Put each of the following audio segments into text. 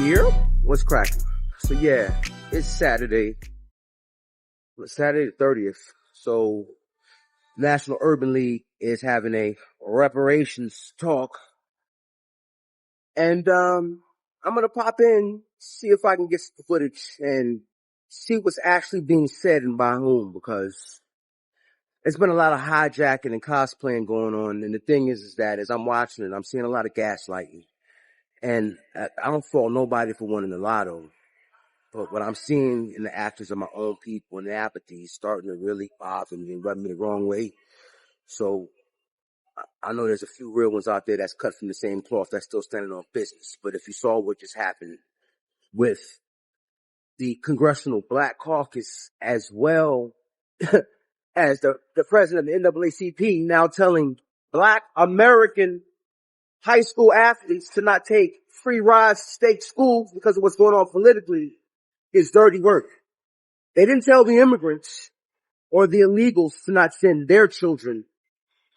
Yeah, what's cracking? So yeah, it's Saturday. Saturday the 30th. So National Urban League is having a reparations talk. And I'm gonna pop in, see if I can get some footage and see what's actually being said and by whom, because there's been a lot of hijacking and cosplaying going on. And the thing is that as I'm watching it, I'm seeing a lot of gaslighting. And I don't fault nobody for winning the lotto. But what I'm seeing in the actions of my own people and the apathy is starting to really bother me and rub me the wrong way. So I know there's a few real ones out there that's cut from the same cloth that's still standing on business. But if you saw what just happened with the Congressional Black Caucus, as well as the president of the NAACP now telling Black American high school athletes to not take free rides to state schools because of what's going on politically, is dirty work. They didn't tell the immigrants or the illegals to not send their children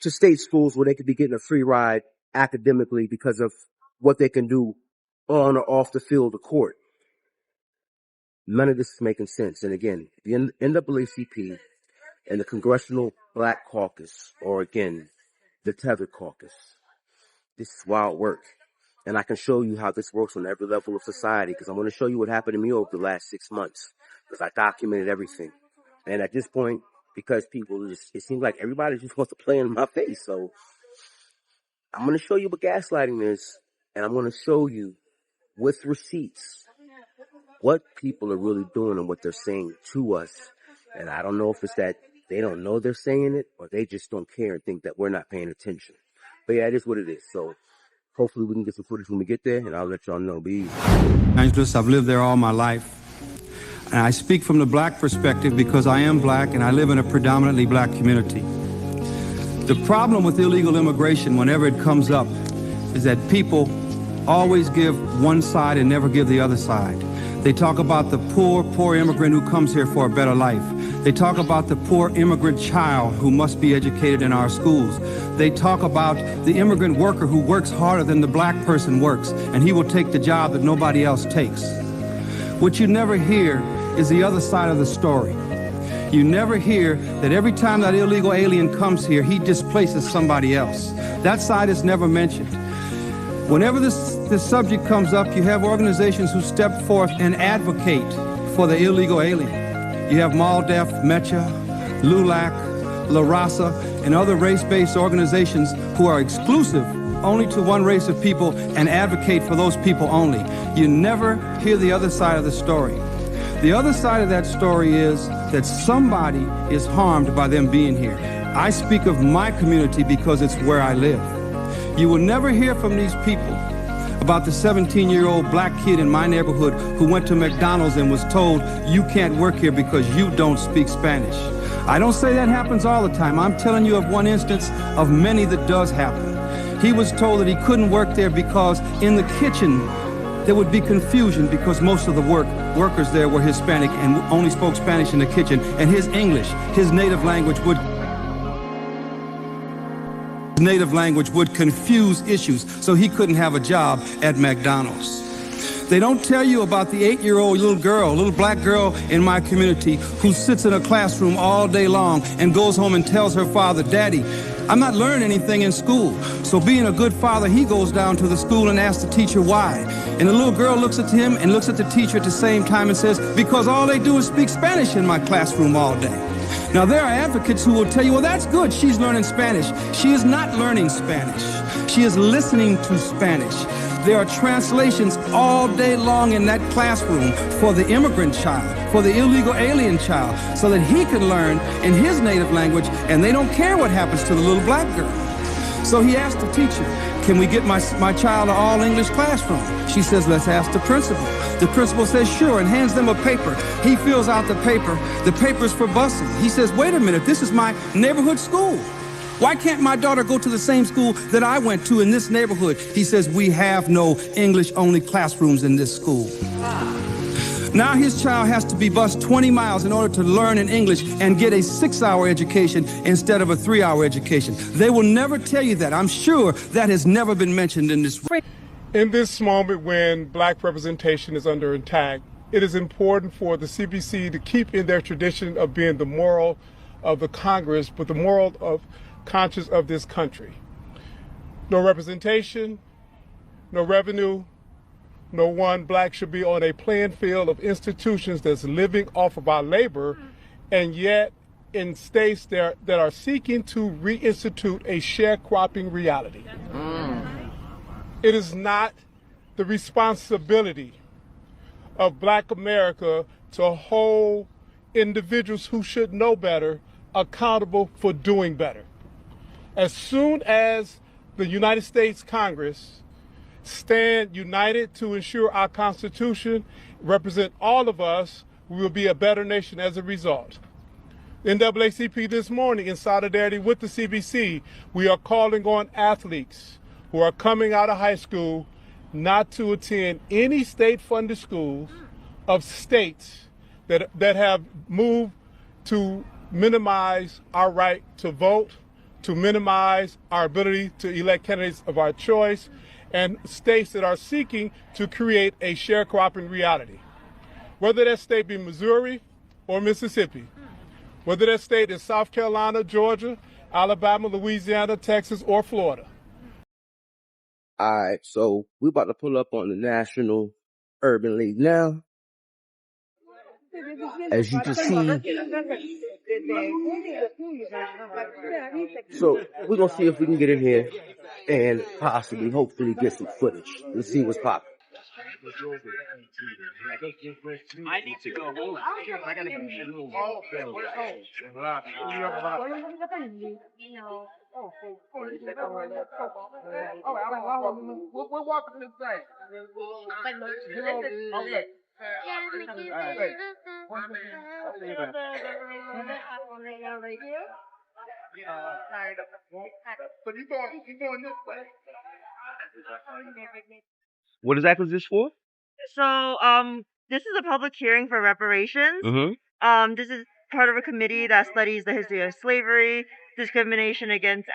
to state schools where they could be getting a free ride academically because of what they can do on or off the field of court. None of this is making sense. And again, the NAACP and the Congressional Black Caucus, or again, the Tethered Caucus, this is wild work. And I can show you how this works on every level of society, because I'm going to show you what happened to me over the last 6 months, because I documented everything. And at this point, because people just, it seems like everybody just wants to play in my face. So I'm going to show you what gaslighting is, and I'm going to show you with receipts what people are really doing and what they're saying to us. And I don't know if it's that they don't know they're saying it, or they just don't care and think that we're not paying attention. But yeah, it is what it is. So hopefully we can get some footage when we get there, and I'll let y'all know. Be easy. Angeles, I've lived there all my life. And I speak from the black perspective because I am black and I live in a predominantly black community. The problem with illegal immigration, whenever it comes up, is that people always give one side and never give the other side. They talk about the poor immigrant who comes here for a better life. They talk about the poor immigrant child who must be educated in our schools. They talk about the immigrant worker who works harder than the black person works, and he will take the job that nobody else takes. What you never hear is the other side of the story. You never hear that every time that illegal alien comes here, he displaces somebody else. That side is never mentioned. Whenever this subject comes up, you have organizations who step forth and advocate for the illegal alien. You have MALDEF, MECHA, LULAC, La Raza, and other race-based organizations who are exclusive only to one race of people and advocate for those people only. You never hear the other side of the story. The other side of that story is that somebody is harmed by them being here. I speak of my community because it's where I live. You will never hear from these people about the 17-year-old black kid in my neighborhood who went to McDonald's and was told, you can't work here because you don't speak Spanish. I don't say that happens all the time. I'm telling you of one instance of many that does happen. He was told that he couldn't work there because in the kitchen there would be confusion because most of the workers there were Hispanic and only spoke Spanish in the kitchen, and his English, his native language would confuse issues, so he couldn't have a job at McDonald's. They don't tell you about the 8-year-old little black girl in my community who sits in a classroom all day long and goes home and tells her father, Daddy, I'm not learning anything in school. So being a good father, he goes down to the school and asks the teacher why. And the little girl looks at him and looks at the teacher at the same time and says, because all they do is speak Spanish in my classroom all day. Now, there are advocates who will tell you, well, that's good, she's learning Spanish. She is not learning Spanish. She is listening to Spanish. There are translations all day long in that classroom for the immigrant child, for the illegal alien child, so that he can learn in his native language, and they don't care what happens to the little black girl. So he asked the teacher, can we get my child an all-English classroom? She says, let's ask the principal. The principal says, sure, and hands them a paper. He fills out the paper. The paper's for busing. He says, wait a minute, this is my neighborhood school. Why can't my daughter go to the same school that I went to in this neighborhood? He says, we have no English-only classrooms in this school. Now his child has to be bused 20 miles in order to learn in English and get a 6-hour education instead of a 3-hour education. They will never tell you that. I'm sure that has never been mentioned in this. In this moment when black representation is under attack, it is important for the CBC to keep in their tradition of being the moral of the Congress, but the moral of conscience of this country. No representation, no revenue, no one black should be on a playing field of institutions that's living off of our labor, and yet in states that are seeking to reinstitute a sharecropping reality. It is not the responsibility of Black America to hold individuals who should know better accountable for doing better. As soon as the United States Congress stand united to ensure our Constitution represent all of us, we will be a better nation as a result. NAACP this morning, in solidarity with the CBC, we are calling on athletes who are coming out of high school not to attend any state-funded schools of states that have moved to minimize our right to vote, to minimize our ability to elect candidates of our choice, and states that are seeking to create a sharecropping reality. Whether that state be Missouri or Mississippi, whether that state is South Carolina, Georgia, Alabama, Louisiana, Texas, or Florida. All right, so we're about to pull up on the National Urban League now. As you can see, so we're going to see if we can get in here and possibly, hopefully, get some footage and see what's popping. I need to go home. I gotta go home. We're walking this way. So you going this way? What exactly is this for? So, this is a public hearing for reparations. This is part of a committee that studies the history of slavery, discrimination against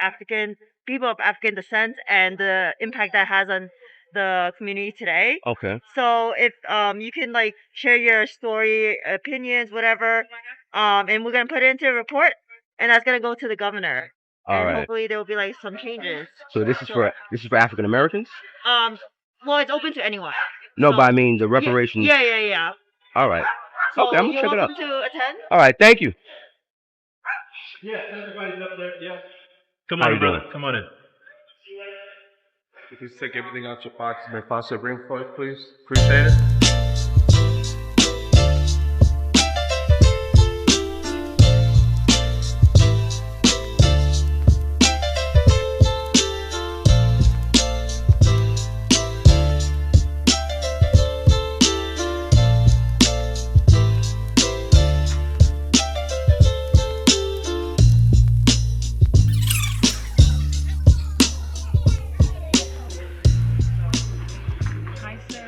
people of African descent, and the impact that has on the community today. Okay. So, if you can share your story, opinions, whatever, and we're gonna put it into a report, and that's gonna go to the governor. All right. Hopefully there will be some changes. So this is for African Americans? Well, it's open to anyone. No, but I mean the reparations. Yeah. All right. So okay, I'm gonna check it out. You're welcome to attend. All right, thank you. Yeah, everybody's up there. Yeah. Come How on, you brother. doing? Come on in. If you take everything out your box and pass it ring for it, please. Appreciate it.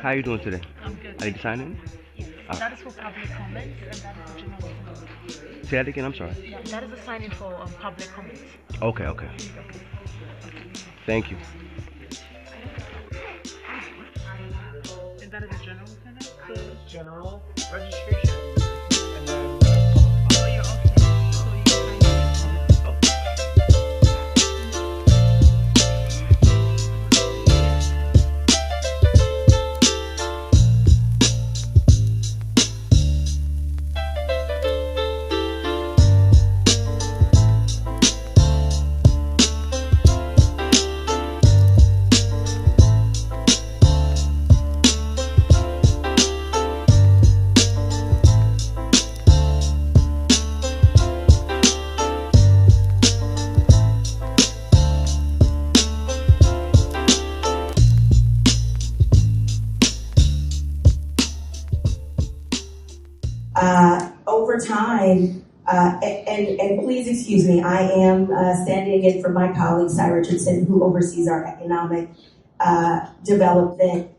How you doing today? I'm good. I need to sign in? Yes. That is for public comments, and that is for general comments. Say that again, I'm sorry. Yeah, that is a sign-in for public comments. Okay. Thank you. And that is a general comment? General registration. And then Oh, you're okay. So you can sign in. Over time, and please excuse me, I am standing in for my colleague, Cy Richardson, who oversees our economic development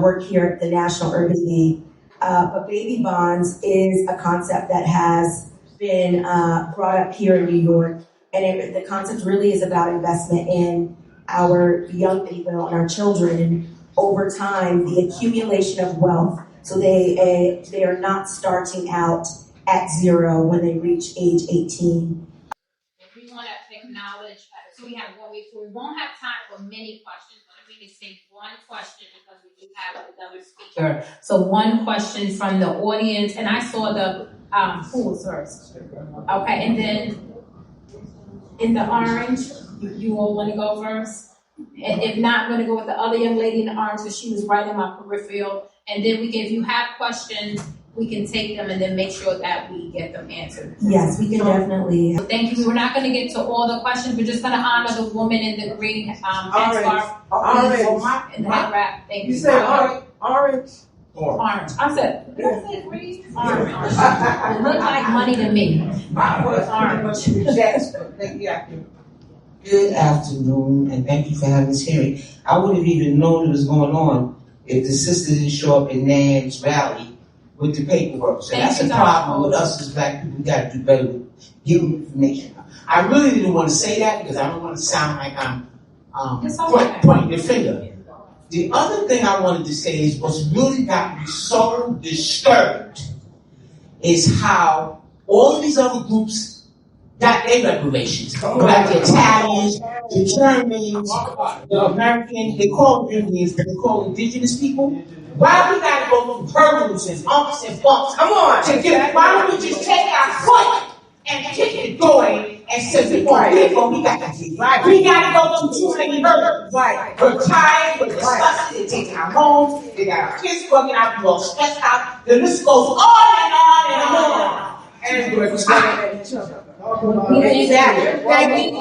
work here at the National Urban League. But baby bonds is a concept that has been brought up here in New York, and the concept really is about investment in our young people and our children. And over time the accumulation of wealth, so they are not starting out at zero when they reach age 18. We want to acknowledge, so we won't have time for many questions, but we can take one question because we do have another speaker. So one question from the audience, and I saw the who was first? Okay, and then in the orange, you all want to go first? And if not, I'm going to go with the other young lady in the orange because she was right in my peripheral. And then if you have questions, we can take them and then make sure that we get them answered. Yes, we can definitely. Thank you. We're not going to get to all the questions. We're just going to honor the woman in the green headscarf and the head wrap. Thank you. You said orange? Orange. I said green? Orange. It looked like money to me. Orange. Good afternoon, and thank you for having this hearing. I wouldn't have even known it was going on if the sister didn't show up in Nan's rally with the paperwork. So that's a problem with us as black people. We got to do better with giving information. I really didn't want to say that because I don't want to sound like I'm pointing the finger. The other thing I wanted to say is what's really got me so disturbed is how all of these other groups got their reparations. Like the Italians, the Germans, the Americans, they call Indians, but they call indigenous people. Why we gotta go through hurdles and umps and bumps? Come on, why don't we just take our foot and kick the door and say, we got to do right. We gotta go through too many hurdles. Right. We're tired, we're disgusted, they're taking our homes, they got our kids working out, we're all stressed out. The list goes on and on and on. And we're tired of each other. Exactly. Thank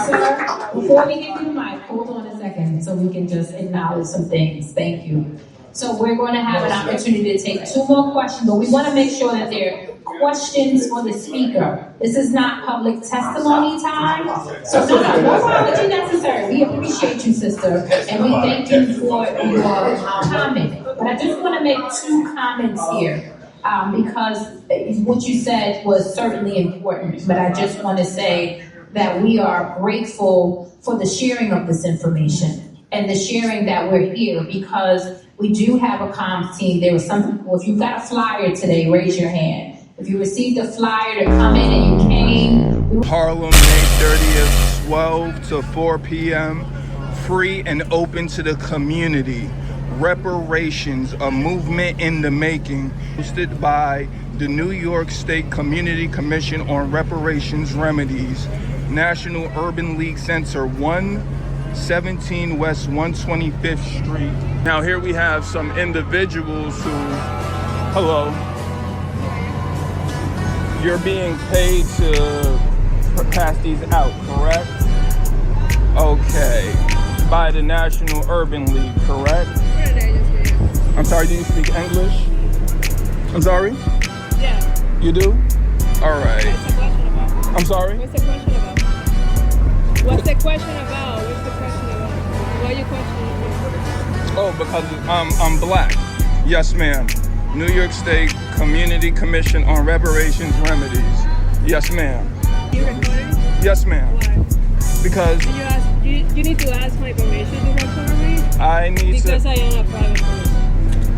Sir, before we get to the mic, hold on a second so we can just acknowledge some things. Thank you. So we're going to have an opportunity to take 2 more questions, but we want to make sure that there are questions for the speaker. This is not public testimony time, so no apology necessary. We appreciate you, sister, and we thank you for your comment. But I just want to make 2 comments here. Because what you said was certainly important, but I just want to say that we are grateful for the sharing of this information and the sharing that we're here because we do have a comms team. There was some people, if you got a flyer today, raise your hand. If you received a flyer to come in and you came. Harlem, May 30th, 12 to 4 p.m., free and open to the community. Reparations, a movement in the making, hosted by the New York State Community Commission on Reparations Remedies, National Urban League Center, 117 West 125th Street. Now here we have some individuals who, hello, you're being paid to pass these out, correct? Okay, by the National Urban League, correct? I'm sorry, do you speak English? I'm sorry? Yeah. You do? All right. What's the question about? I'm sorry? What's the question about? What's the question about? What's the question about? Why are you questioning me? Oh, because I'm black. Yes, ma'am. New York State Community Commission on Reparations Remedies. Yes, ma'am. You recording? Yes, ma'am. Why? Because you need to ask my permission to record me? I need because I am a private person.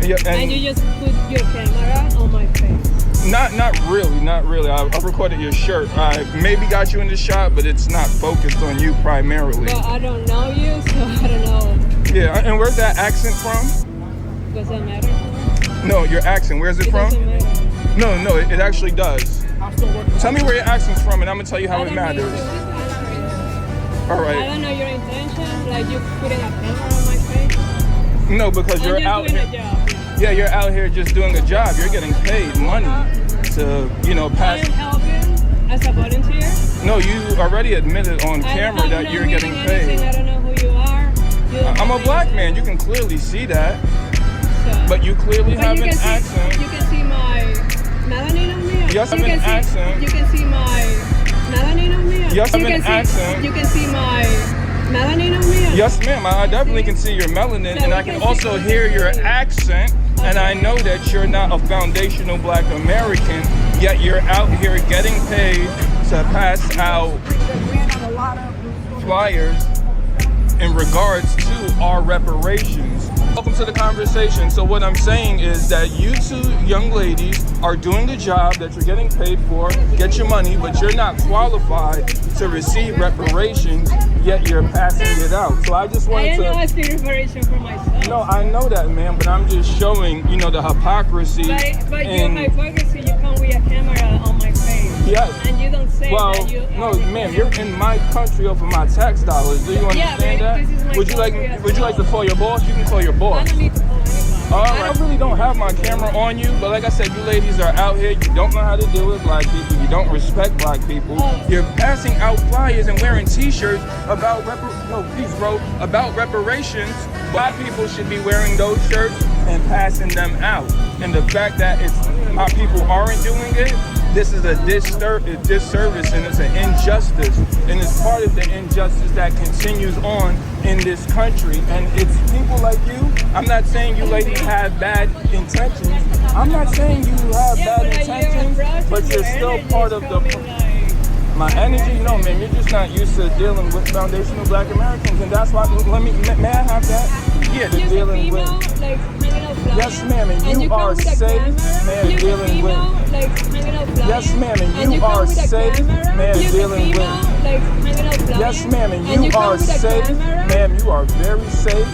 Yeah, and you just put your camera on my face. Not really. I recorded your shirt. I maybe got you in the shot, but it's not focused on you primarily. Well, I don't know you, so I don't know. Yeah, and where's that accent from? Does that matter? No, your accent. Where's it from? Doesn't matter. No, it actually does. Tell me where your accent's from, and I'm gonna tell you how it matters. All right. I don't know your intention, like you putting a camera on my face. No, because you're out doing here. A job. Yeah, you're out here just doing a job. You're getting paid money to, pass. Are you helping as a volunteer? No, you already admitted on camera that you're getting paid. I don't know who you are. I'm a black man. You can clearly see that. So, but you clearly have an accent. You can see my melanin on me? Yes, I have an accent. You can see my melanin on me? Yes, I have an accent. You can see my melanin on me? Yes, ma'am. I definitely can see your melanin, and I can also hear your accent. And I know that you're not a foundational black American, yet you're out here getting paid to pass out. flyers in regards to our reparations. Welcome to the conversation. So what I'm saying is that you two young ladies are doing the job that you're getting paid for, get your money, but you're not qualified to receive reparations, yet you're passing it out. So I just wanted to... I am not asking reparation for myself. No, I know that, ma'am, but I'm just showing, you know, the hypocrisy. But you're my hypocrisy, you come with a camera on my face. Yes. And you don't say that you... No, ma'am, you're in my country over my tax dollars. Do you understand that? This is my Would you like to call your boss? You can call your boss. I don't need to call anybody. All right. I really don't have my camera on you, but like I said, you ladies are out here. You don't know how to deal with black people. You don't respect black people. You're passing out flyers and wearing T-shirts about about reparations. Black people should be wearing those shirts and passing them out. And the fact that our people aren't doing it, this is a disservice and it's an injustice. And it's part of the injustice that continues on in this country. And it's people like you. I'm not saying you ladies have bad intentions. I'm not saying you have bad intentions, but you're still part of the... My energy? No, man, you're just not used to dealing with foundational black Americans. And that's why, may I have that? Yeah, they're dealing with... Yes, ma'am, and you are safe, man, dealing with... Yes, ma'am, and you are safe, man, dealing with... Yes, ma'am, and you are safe, ma'am, you are very safe.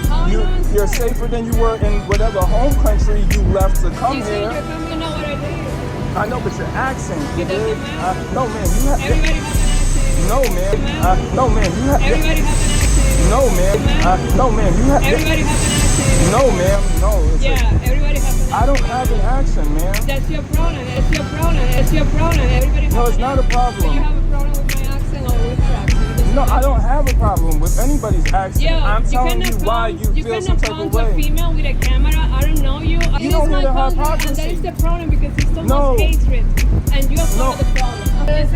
You're safer than you were in whatever home country you left to come here. I know, but your accent, you did. No, man, you have... Everybody has an accent. No, man. No, man, you have... Everybody has an accent. No, man. No, man, you have... Everybody has an accent. No, ma'am, no. Everybody has an accent. I don't have an accent, man. That's your problem. It's your problem. It's your problem. Everybody has No, it's not a problem. So you have a problem with my accent or with her accent? No, I don't have a problem with anybody's accent. Yeah, I'm telling you why you feel some type of way. You cannot come to a female with a camera. I don't know you. You don't hear the hypocrisy. And that is the problem because it's so much hatred. And you are part of the problem. This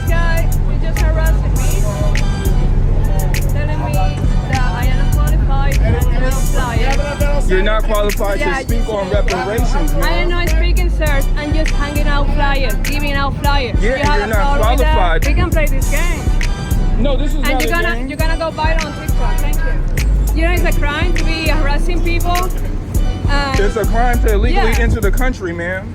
guy is just harassing me, telling me that I am not qualified and I am flyers. You're not qualified to speak on reparations, man. I am not speaking, sir. I'm just hanging out flyers, giving out flyers. Yeah, you're not qualified. We can play this game. No, this is not a game. You're gonna go viral on TikTok. Thank you. You know, it's a crime to be harassing people. It's a crime to illegally enter the country, ma'am.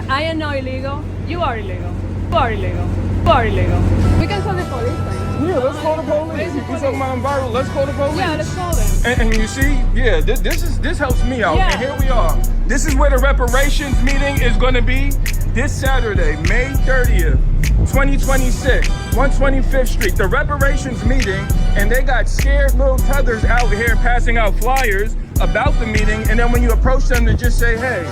I am not illegal. You are illegal. You are illegal. You are illegal. We can call the police. Right? Yeah, let's call the police. You talking about viral? Let's call the police. Yeah, let's call them. And you see, yeah, this helps me out. Yeah. And here we are. This is where the reparations meeting is going to be this Saturday, May 30th, 2026, 125th Street. The reparations meeting, and they got scared little tethers out here passing out flyers about the meeting. And then when you approach them to just say, hey,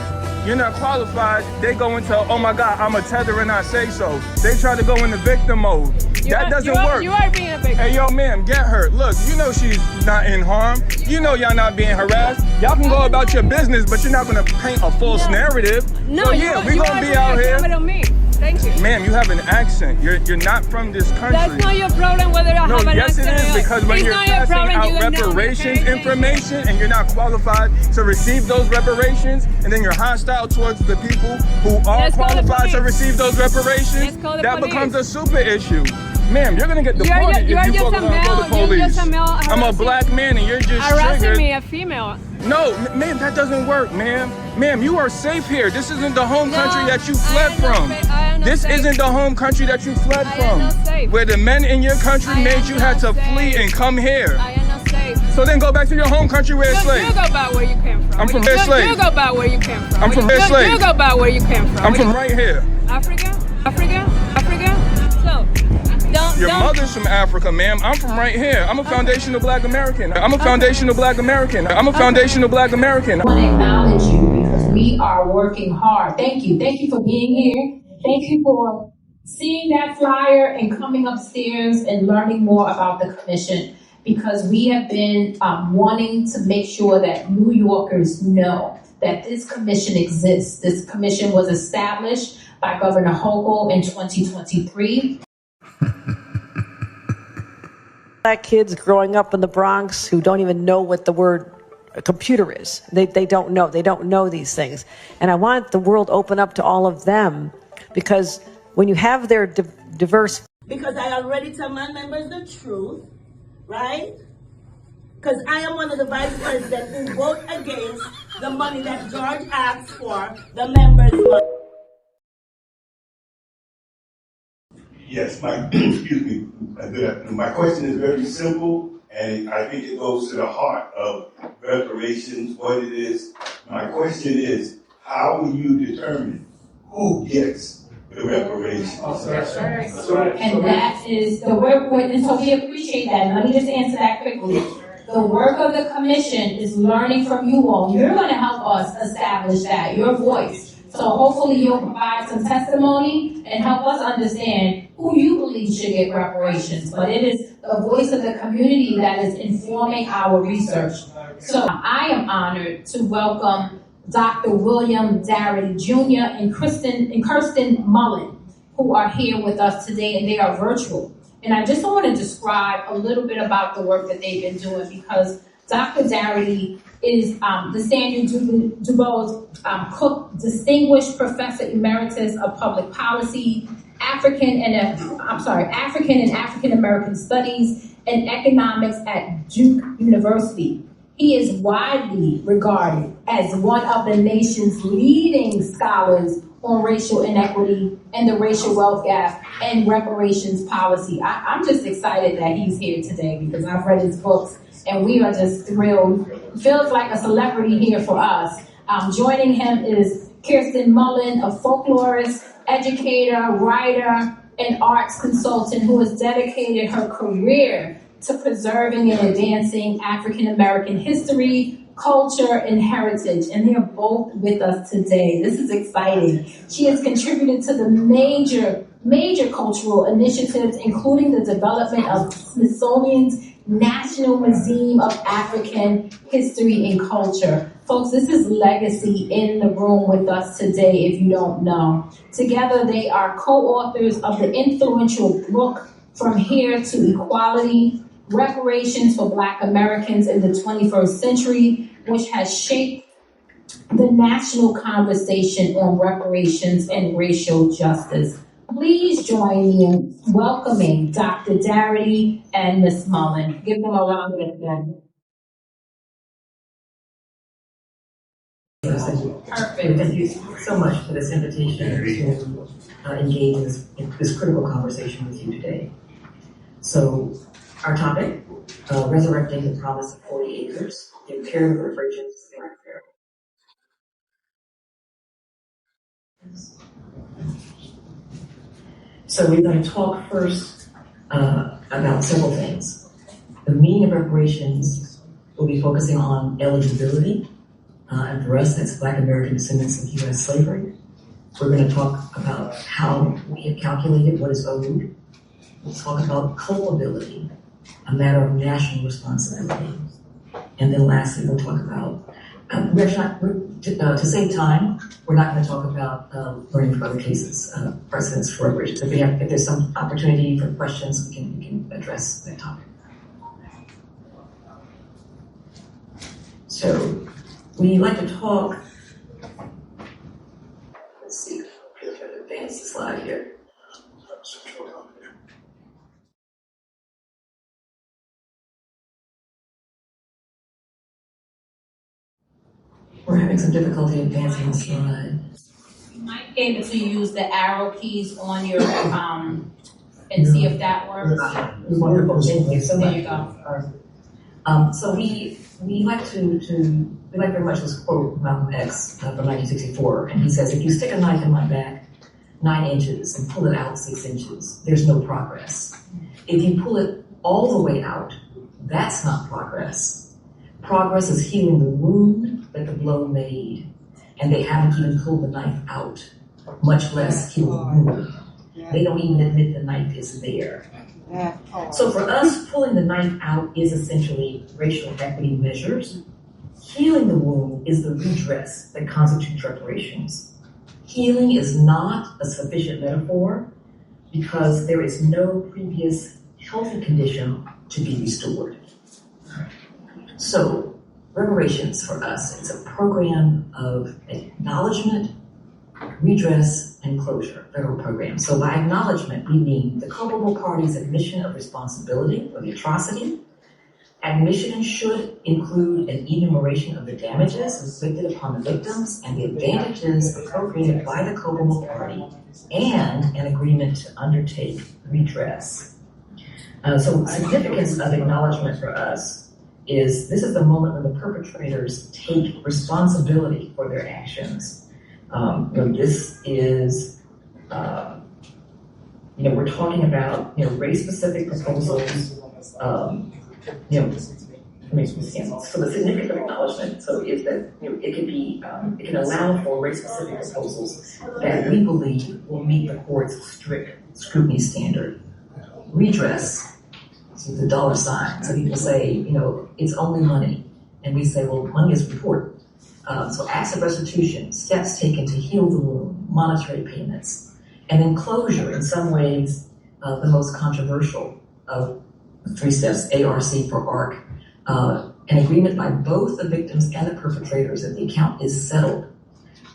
you're not qualified, they go into, oh my God, I'm a tether and I say so. They try to go into victim mode. That doesn't work. You are being a victim. Hey, yo, ma'am, get her. Look, you know she's not in harm. You know y'all not being harassed. Y'all can go about your business, but you're not going to paint a false narrative. No, so, yeah, we're going to be out here. On me. Thank you. Ma'am, you have an accent. You're not from this country. That's not your problem whether I have an accent. No, yes it is, because when you're passing out reparations information and you're not qualified to receive those reparations, and then you're hostile towards the people who are qualified to receive those reparations, that becomes a super issue. Ma'am, you're gonna get deported if you fuck around with the police. I'm a black man and you're just harassing me, a female. No, ma'am, that doesn't work, ma'am. Ma'am, you are safe here. This isn't the home country that you fled from. This isn't the home country that you fled from. Where the men in your country made you have to flee and come here. I am not safe. So then go back to your home country where it's slave. You go back where you came from. I'm from where slave. You go back where you came from. I'm from where slave. You go back where you came from. I'm from right here. Africa? So, your mother's from Africa, ma'am. I'm from right here. I'm a foundational black American. I'm a foundational black American. I'm a foundational black American. I want to acknowledge you because we are working hard. Thank you. Thank you for being here. Thank you for seeing that flyer and coming upstairs and learning more about the commission, because we have been wanting to make sure that New Yorkers know that this commission exists. This commission was established by Governor Hochul in 2023. Black kids growing up in the Bronx who don't even know what the word computer is. They don't know. They don't know these things. And I want the world open up to all of them, because when you have their diverse because I already tell my members the truth, right? Because I am one of the vice presidents who vote against the money that George asked for, the members' money. Yes, excuse me, good afternoon. My question is very simple, and I think it goes to the heart of reparations, what it is. My question is, how will you determine who gets the reparations? And that is the work, and so we appreciate that. Let me just answer that quickly. The work of the commission is learning from you all. You're going to help us establish that, your voice. So hopefully you'll provide some testimony and help us understand who you believe should get reparations. But it is the voice of the community that is informing our research. So I am honored to welcome Dr. William Darity Jr. and Kirsten Mullen, who are here with us today, and they are virtual. And I just want to describe a little bit about the work that they've been doing, because Dr. Darity is the Samuel DuBose Cook Distinguished Professor Emeritus of Public Policy, African and African American Studies and Economics at Duke University. He is widely regarded as one of the nation's leading scholars on racial inequity and the racial wealth gap and reparations policy. I'm just excited that he's here today because I've read his books and we are just thrilled. Feels like a celebrity here for us. Joining him is Kirsten Mullen, a folklorist, educator, writer, and arts consultant who has dedicated her career to preserving and advancing African American history, culture, and heritage, and they're both with us today. This is exciting. She has contributed to the major cultural initiatives, including the development of Smithsonian's National Museum of African History and Culture. Folks, this is legacy in the room with us today, if you don't know. Together, they are co-authors of the influential book, From Here to Equality, Reparations for Black Americans in the 21st Century, which has shaped the national conversation on reparations and racial justice. Please join me in welcoming Dr. Darity and Ms. Mullen. Give them a round of applause. Perfect. Thank you so much for this invitation to engage in this critical conversation with you today. So, our topic, resurrecting the promise of 40 acres, imperative reparations for Black Americans. So we're going to talk first about several things. The meaning of reparations, we'll be focusing on eligibility, and for us, that's Black American descendants of U.S. slavery. We're going to talk about how we have calculated what is owed. We'll talk about culpability, a matter of national responsibility. And then lastly, we'll talk about, to save time, we're not going to talk about learning from other cases, precedents for reparations. If there's some opportunity for questions, we can address that topic. So we like to talk, let's see, if I can advance the slide here. We're having some difficulty advancing the slide. You might be able to use the arrow keys on your and see if that works. Wonderful. Thank you so much. There you go. So we like very much this quote from Malcolm X from 1964, and he says, "If you stick a knife in my back 9 inches and pull it out 6 inches, there's no progress. If you pull it all the way out, that's not progress. Progress is healing the wound that the blow made, and they haven't even pulled the knife out, much less heal the wound. They don't even admit the knife is there." So for us, pulling the knife out is essentially racial equity measures. Healing the wound is the redress that constitutes reparations. Healing is not a sufficient metaphor because there is no previous healthy condition to be restored. So, reparations for us, it's a program of acknowledgement, redress, and closure, federal programs. So by acknowledgement, we mean the culpable party's admission of responsibility for the atrocity. Admission should include an enumeration of the damages inflicted upon the victims and the advantages appropriated by the culpable party, and an agreement to undertake redress. So significance of acknowledgement for us is this is the moment when the perpetrators take responsibility for their actions. This is, we're talking about, race-specific proposals. So the significant acknowledgement, is that it can be, it can allow for race-specific proposals that we believe will meet the court's strict scrutiny standard. Redress, so the dollar sign. So people say, it's only money, and we say, well, money is important. So acts of restitution, steps taken to heal the wound, monetary payments, and then closure. In some ways, the most controversial of the three steps, ARC for ARC, an agreement by both the victims and the perpetrators that the account is settled.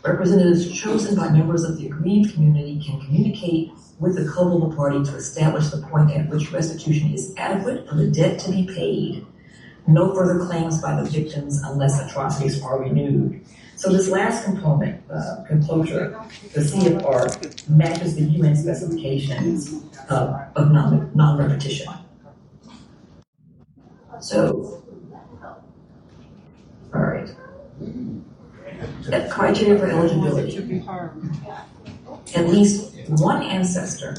Representatives chosen by members of the aggrieved community can communicate with the culpable party to establish the point at which restitution is adequate for the debt to be paid. No further claims by the victims unless atrocities are renewed. So this last component, closure, the CFR matches the UN specifications of non-repetition. So, all right. That criteria for eligibility. At least one ancestor,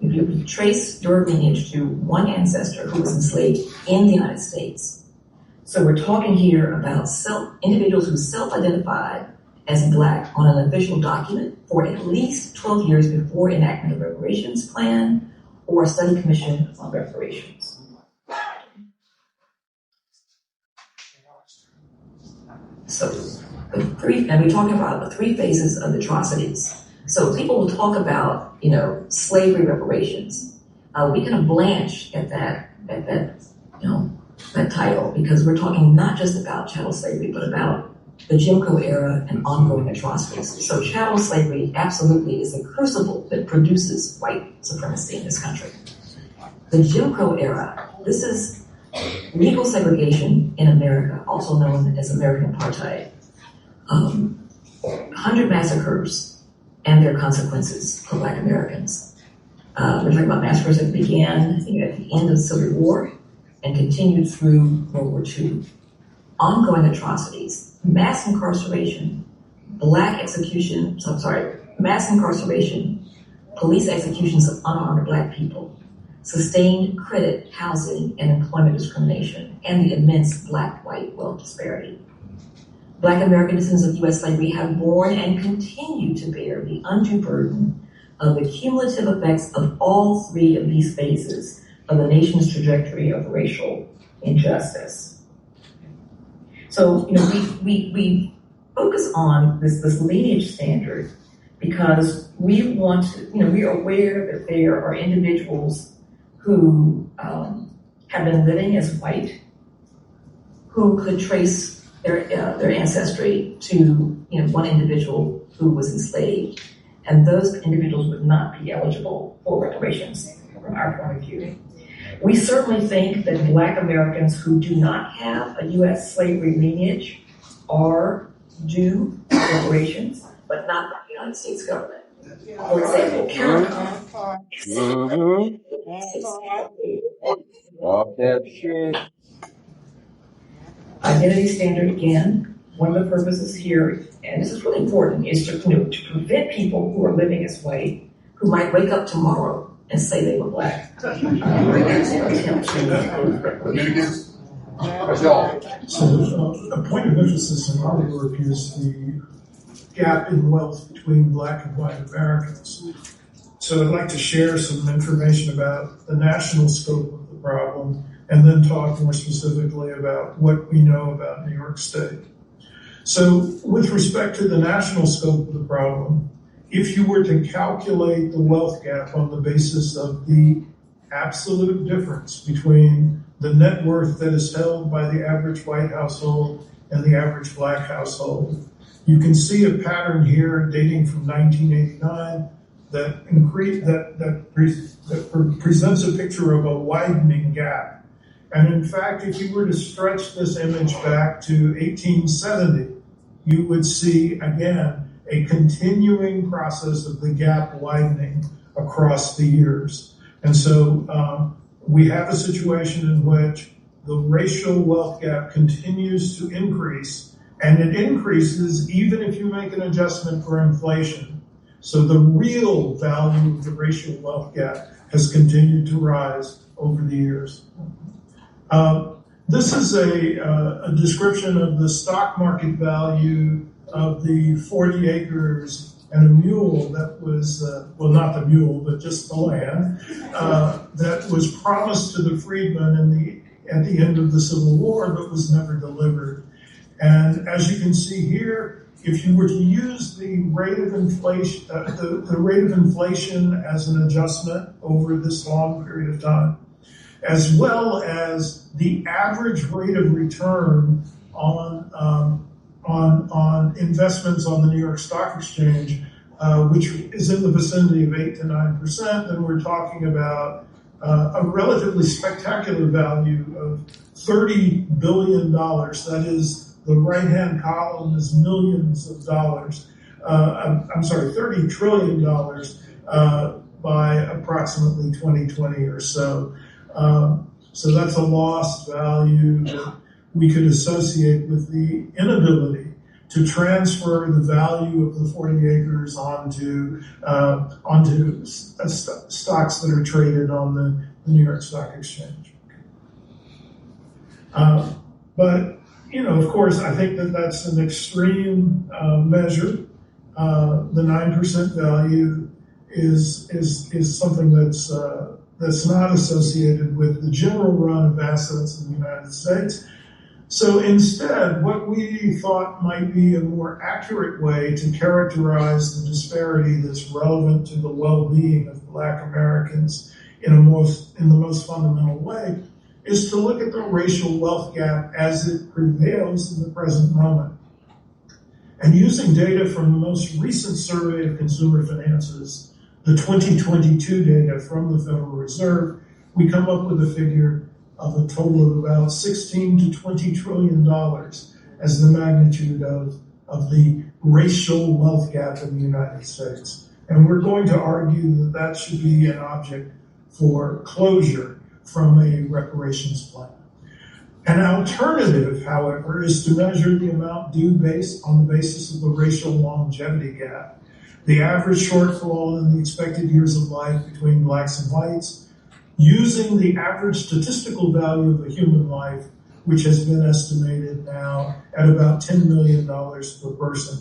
if you trace your lineage to one ancestor who was enslaved in the United States. So we're talking here about individuals who self-identified as Black on an official document for at least 12 years before enactment of reparations plan or a study commission on reparations. So and we're talking about the three phases of atrocities. So people will talk about, slavery reparations. We kind of blanch at that title because we're talking not just about chattel slavery, but about the Jim Crow era and ongoing atrocities. So chattel slavery absolutely is a crucible that produces white supremacy in this country. The Jim Crow era, this is legal segregation in America, also known as American apartheid. 100 massacres and their consequences for Black Americans. We're talking about massacres that began at the end of the Civil War and continued through World War II. Ongoing atrocities, mass incarceration, mass incarceration, police executions of unarmed Black people, sustained credit, housing, and employment discrimination, and the immense Black-white wealth disparity. Black American descendants of U.S. slavery have borne and continue to bear the undue burden of the cumulative effects of all three of these phases of the nation's trajectory of racial injustice. So, we focus on this lineage standard because we want to, we are aware that there are individuals who have been living as white, who could trace their ancestry to one individual who was enslaved, and those individuals would not be eligible for reparations from our point of view. We certainly think that Black Americans who do not have a U.S. slavery lineage are due reparations, but not by the United States government. For example, Canada. Identity standard, again, one of the purposes here, and this is really important, is to prevent people who are living as white, who might wake up tomorrow and say they were Black. So a point of emphasis in our work is the gap in wealth between Black and white Americans. So I'd like to share some information about the national scope of the problem and then talk more specifically about what we know about New York State. So with respect to the national scope of the problem, if you were to calculate the wealth gap on the basis of the absolute difference between the net worth that is held by the average white household and the average Black household, You can see a pattern here dating from 1989 that presents a picture of a widening gap. And in fact, if you were to stretch this image back to 1870, you would see, again, a continuing process of the gap widening across the years. And so we have a situation in which the racial wealth gap continues to increase, and it increases even if you make an adjustment for inflation. So the real value of the racial wealth gap has continued to rise over the years. This is a description of the stock market value of the 40 acres and a mule that was, well, not the mule, but just the land, that was promised to the freedmen at the end of the Civil War, but was never delivered. And as you can see here, if you were to use the rate of inflation, the rate of inflation as an adjustment over this long period of time, as well as the average rate of return on investments on the New York Stock Exchange, which is in the vicinity of 8 to 9%, then we're talking about a relatively spectacular value of $30 billion. That is, the right-hand column is millions of dollars. I'm sorry, $30 trillion by approximately 2020 or so. So that's a lost value that we could associate with the inability to transfer the value of the 40 acres onto stocks that are traded on the New York Stock Exchange. But, you know, of course, I think that that's an extreme measure. The 9% value is something that's not associated with the general run of assets in the United States. So instead, what we thought might be a more accurate way to characterize the disparity that's relevant to the well-being of Black Americans in the most fundamental way is to look at the racial wealth gap as it prevails in the present moment. And using data from the most recent survey of consumer finances, the 2022 data from the Federal Reserve, we come up with a figure of a total of about $16 to $20 trillion as the magnitude of the racial wealth gap in the United States. And we're going to argue that that should be an object for closure from a reparations plan. An alternative, however, is to measure the amount due based on the basis of the racial longevity gap, the average shortfall in the expected years of life between Blacks and whites, using the average statistical value of a human life, which has been estimated now at about $10 million per person.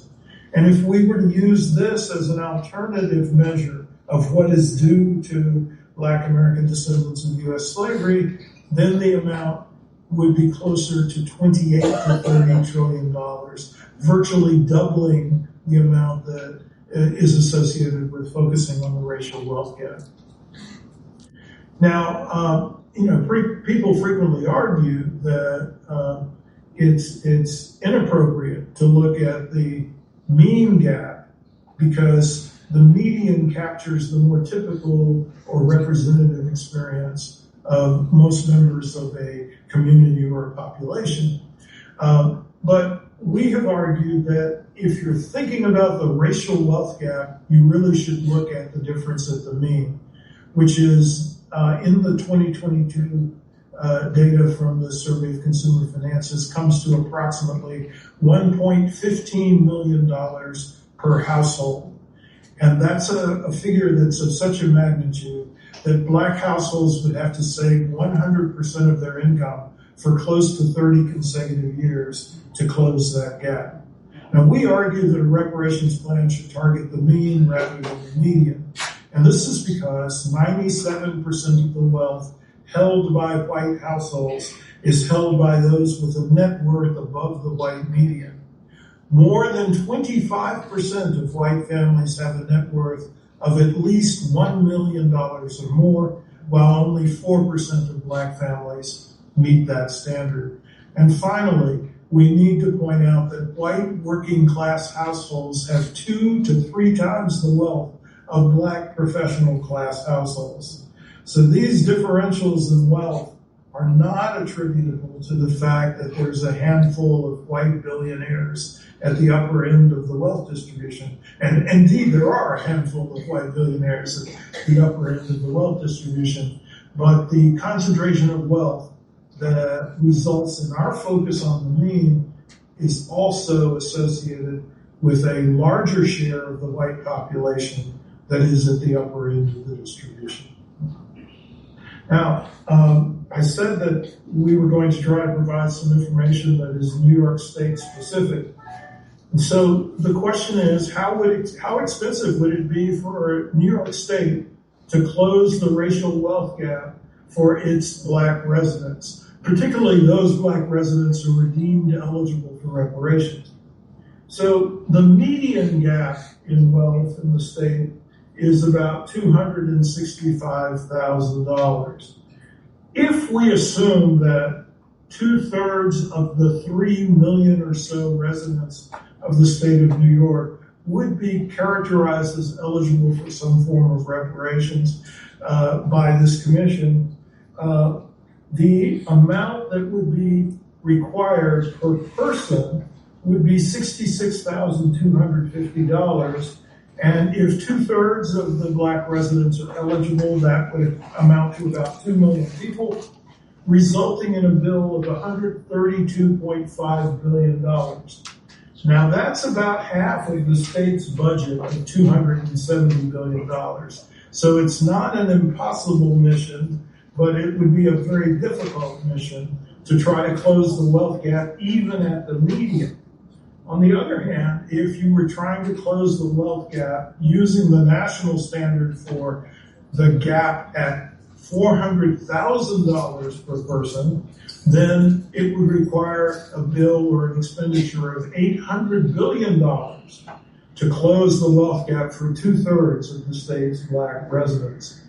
And if we were to use this as an alternative measure of what is due to Black American descendants of U.S. slavery, then the amount would be closer to $28 to $30 trillion, virtually doubling the amount that is associated with focusing on the racial wealth gap. Now, people frequently argue that it's inappropriate to look at the mean gap because the median captures the more typical or representative experience of most members of a community or a population. But we have argued that if you're thinking about the racial wealth gap, you really should look at the difference at the mean, which is in the 2022 data from the Survey of Consumer Finances comes to approximately $1.15 million per household. And that's a figure that's of such a magnitude that Black households would have to save 100% of their income for close to 30 consecutive years to close that gap. Now, we argue that a reparations plan should target the mean rather than the median. And this is because 97% of the wealth held by white households is held by those with a net worth above the white median. More than 25% of white families have a net worth of at least $1 million or more, while only 4% of Black families meet that standard. And finally, we need to point out that white working class households have 2 to 3 times the wealth of black professional class households. So these differentials in wealth are not attributable to the fact that there's a handful of white billionaires at the upper end of the wealth distribution. And indeed, there are a handful of white billionaires at the upper end of the wealth distribution. But the concentration of wealth that results in our focus on the mean is also associated with a larger share of the white population that is at the upper end of the distribution. Now, I said that we were going to try to provide some information that is New York State specific. And so the question is, how expensive would it be for New York State to close the racial wealth gap for its black residents, particularly those black residents who are deemed eligible for reparations? So the median gap in wealth in the state is about $265,000. If we assume that 2/3 of the 3 million or so residents of the state of New York would be characterized as eligible for some form of reparations by this commission, the amount that would be required per person would be $66,250. And if 2/3 of the black residents are eligible, that would amount to about 2 million people, resulting in a bill of $132.5 billion. Now that's about half of the state's budget of $270 billion. So it's not an impossible mission, but it would be a very difficult mission to try to close the wealth gap even at the median. On the other hand, if you were trying to close the wealth gap using the national standard for the gap at $400,000 per person, then it would require a bill or an expenditure of $800 billion to close the wealth gap for 2/3 of the state's black residents.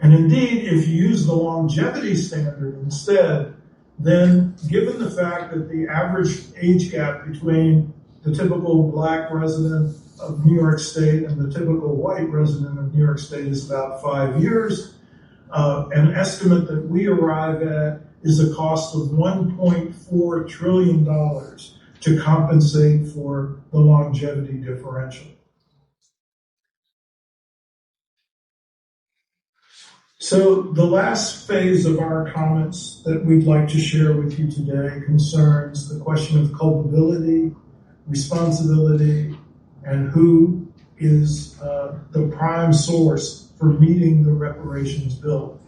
And indeed, if you use the longevity standard instead, then given the fact that the average age gap between the typical black resident of New York State and the typical white resident of New York State is about 5 years, an estimate that we arrive at is a cost of $1.4 trillion to compensate for the longevity differential. So the last phase of our comments that we'd like to share with you today concerns the question of culpability, responsibility, and who is the prime source for meeting the reparations bill.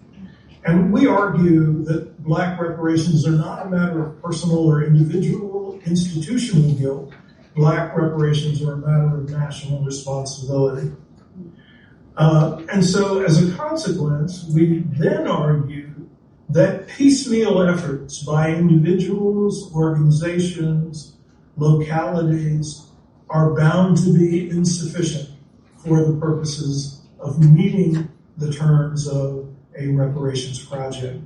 And we argue that black reparations are not a matter of personal or individual institutional guilt. Black reparations are a matter of national responsibility. And so as a consequence, we then argue that piecemeal efforts by individuals, organizations, localities are bound to be insufficient for the purposes of meeting the terms of a reparations project.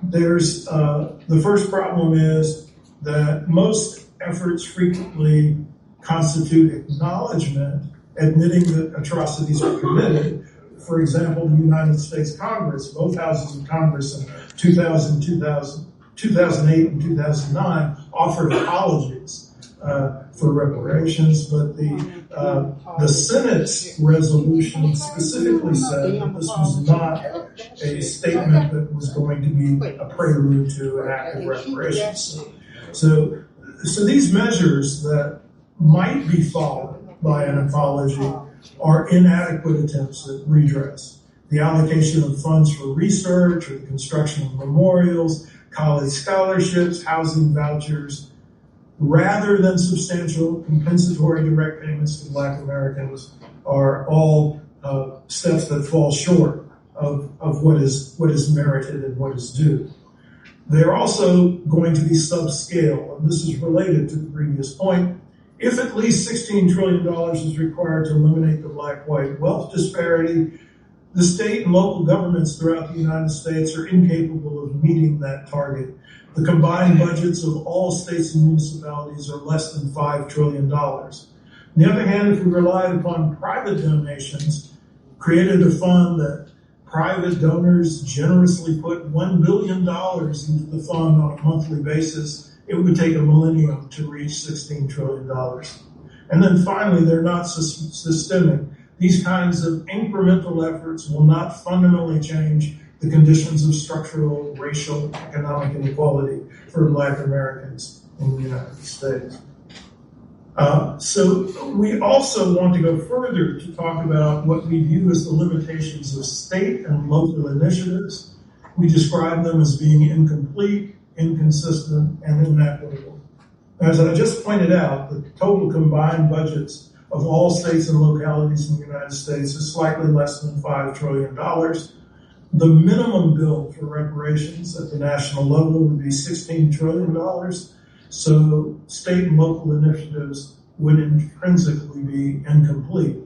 The first problem is that most efforts frequently constitute acknowledgement, admitting that atrocities were committed. For example, the United States Congress, both houses of Congress in 2008 and 2009 offered apologies for reparations, but the Senate's resolution specifically said that this was not a statement that was going to be a prelude to an act of reparations. So these measures that might be followed by an apology are inadequate attempts at redress. The allocation of funds for research or the construction of memorials, college scholarships, housing vouchers, rather than substantial compensatory direct payments to Black Americans are all steps that fall short of what is merited and what is due. They're also going to be subscale, and this is related to the previous point. If at least $16 trillion is required to eliminate the black-white wealth disparity, The state and local governments throughout the United States are incapable of meeting that target. The combined budgets of all states and municipalities are less than $5 trillion. On the other hand, if we relied upon private donations, created a fund that private donors generously put $1 billion into the fund on a monthly basis, it would take a millennium to reach $16 trillion. And then finally, they're not systemic. These kinds of incremental efforts will not fundamentally change the conditions of structural, racial, economic inequality for Black Americans in the United States. So we also want to go further to talk about what we view as the limitations of state and local initiatives. We describe them as being incomplete, inconsistent, and inequitable. As I just pointed out, the total combined budgets of all states and localities in the United States is slightly less than $5 trillion. The minimum bill for reparations at the national level would be $16 trillion. So state and local initiatives would intrinsically be incomplete.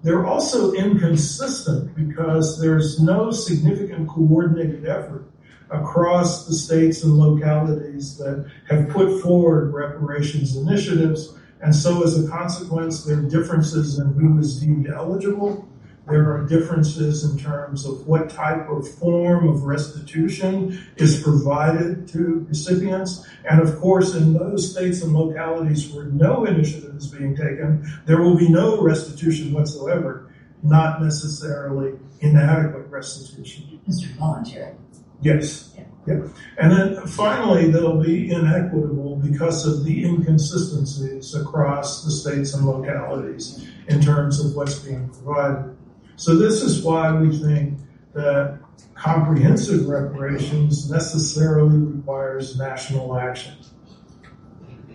They're also inconsistent because there's no significant coordinated effort across the states and localities that have put forward reparations initiatives. And so as a consequence, there are differences in who is deemed eligible. There are differences in terms of what type of form of restitution is provided to recipients. And of course, in those states and localities where no initiative is being taken, there will be no restitution whatsoever, not necessarily inadequate restitution. Mr. Voluntary. Yes. Yeah. And then finally, they'll be inequitable because of the inconsistencies across the states and localities in terms of what's being provided. So this is why we think that comprehensive reparations necessarily requires national action.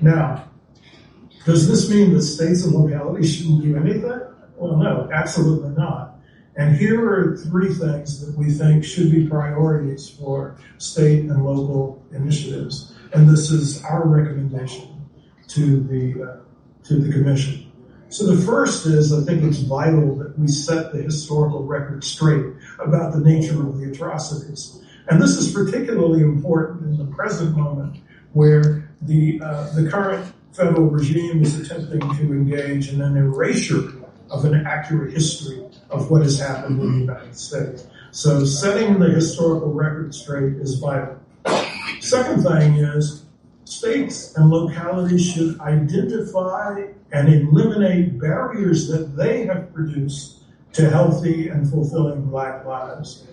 Now, does this mean that states and localities shouldn't do anything? Well, no, absolutely not. And here are three things that we think should be priorities for state and local initiatives. And this is our recommendation to the Commission. So the first is, I think it's vital that we set the historical record straight about the nature of the atrocities. And this is particularly important in the present moment where the current federal regime is attempting to engage in an erasure of an accurate history of what has happened in the United States. So setting the historical record straight is vital. Second thing is states and localities should identify and eliminate barriers that they have produced to healthy and fulfilling Black lives.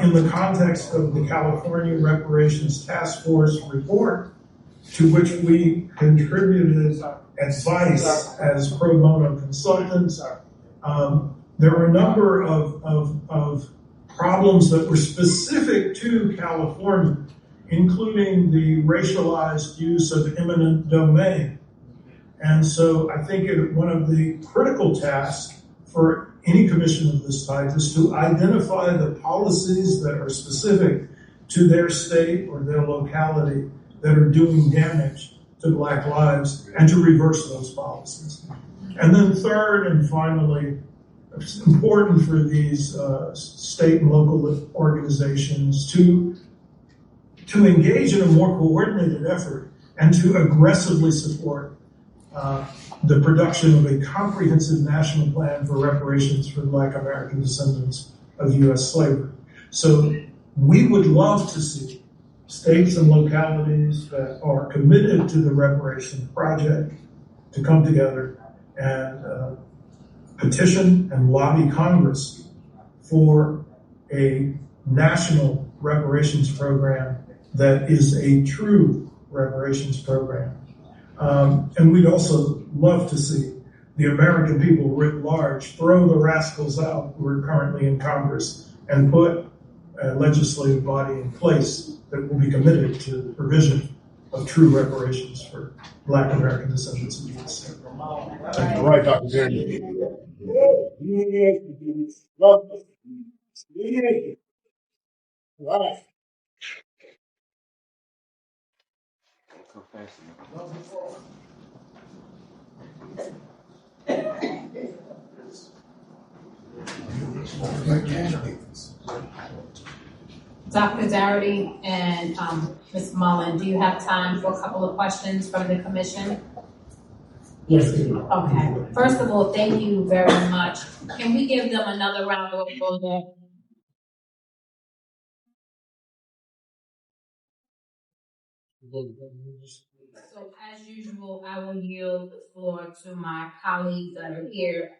In the context of the California Reparations Task Force report, to which we contributed advice as pro bono consultants, there are a number of problems that were specific to California, including the racialized use of eminent domain. And so I think one of the critical tasks for any commission of this type is to identify the policies that are specific to their state or their locality that are doing damage to Black lives and to reverse those policies. And then third and finally, it's important for these state and local organizations to engage in a more coordinated effort and to aggressively support the production of a comprehensive national plan for reparations for Black American descendants of U.S. slavery. So we would love to see states and localities that are committed to the reparations project to come together and petition and lobby Congress for a national reparations program that is a true reparations program. And we'd also love to see the American people writ large throw the rascals out who are currently in Congress and put a legislative body in place that will be committed to the provision of true reparations for Black American descendants of the U.S. All right, Dr. Jerry. Right. Dr. Doherty and Ms. Mullen, do you have time for a couple of questions from the commission? Yes, we do. Okay. First of all, thank you very much. Can we give them another round of applause? So as usual, I will yield the floor to my colleagues that are here.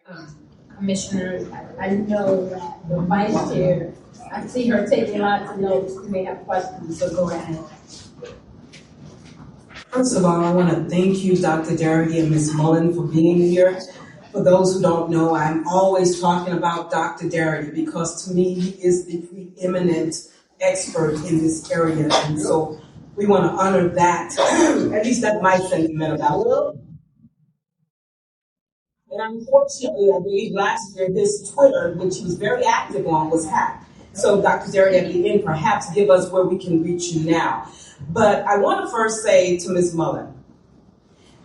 Commissioners, I know that the vice chair, I see her taking lots of notes. You may have questions, so go ahead. First of all, I want to thank you, Dr. Doherty and Ms. Mullen, for being here. For those who don't know, I'm always talking about Dr. Doherty because to me, he is the preeminent expert in this area. And so we want to honor that. At least that's my sentiment about it. And unfortunately, I believe last year, his Twitter, which he was very active on, was hacked. So Dr. Doherty, at the end, perhaps give us where we can reach you now. But I want to first say to Ms. Mullen,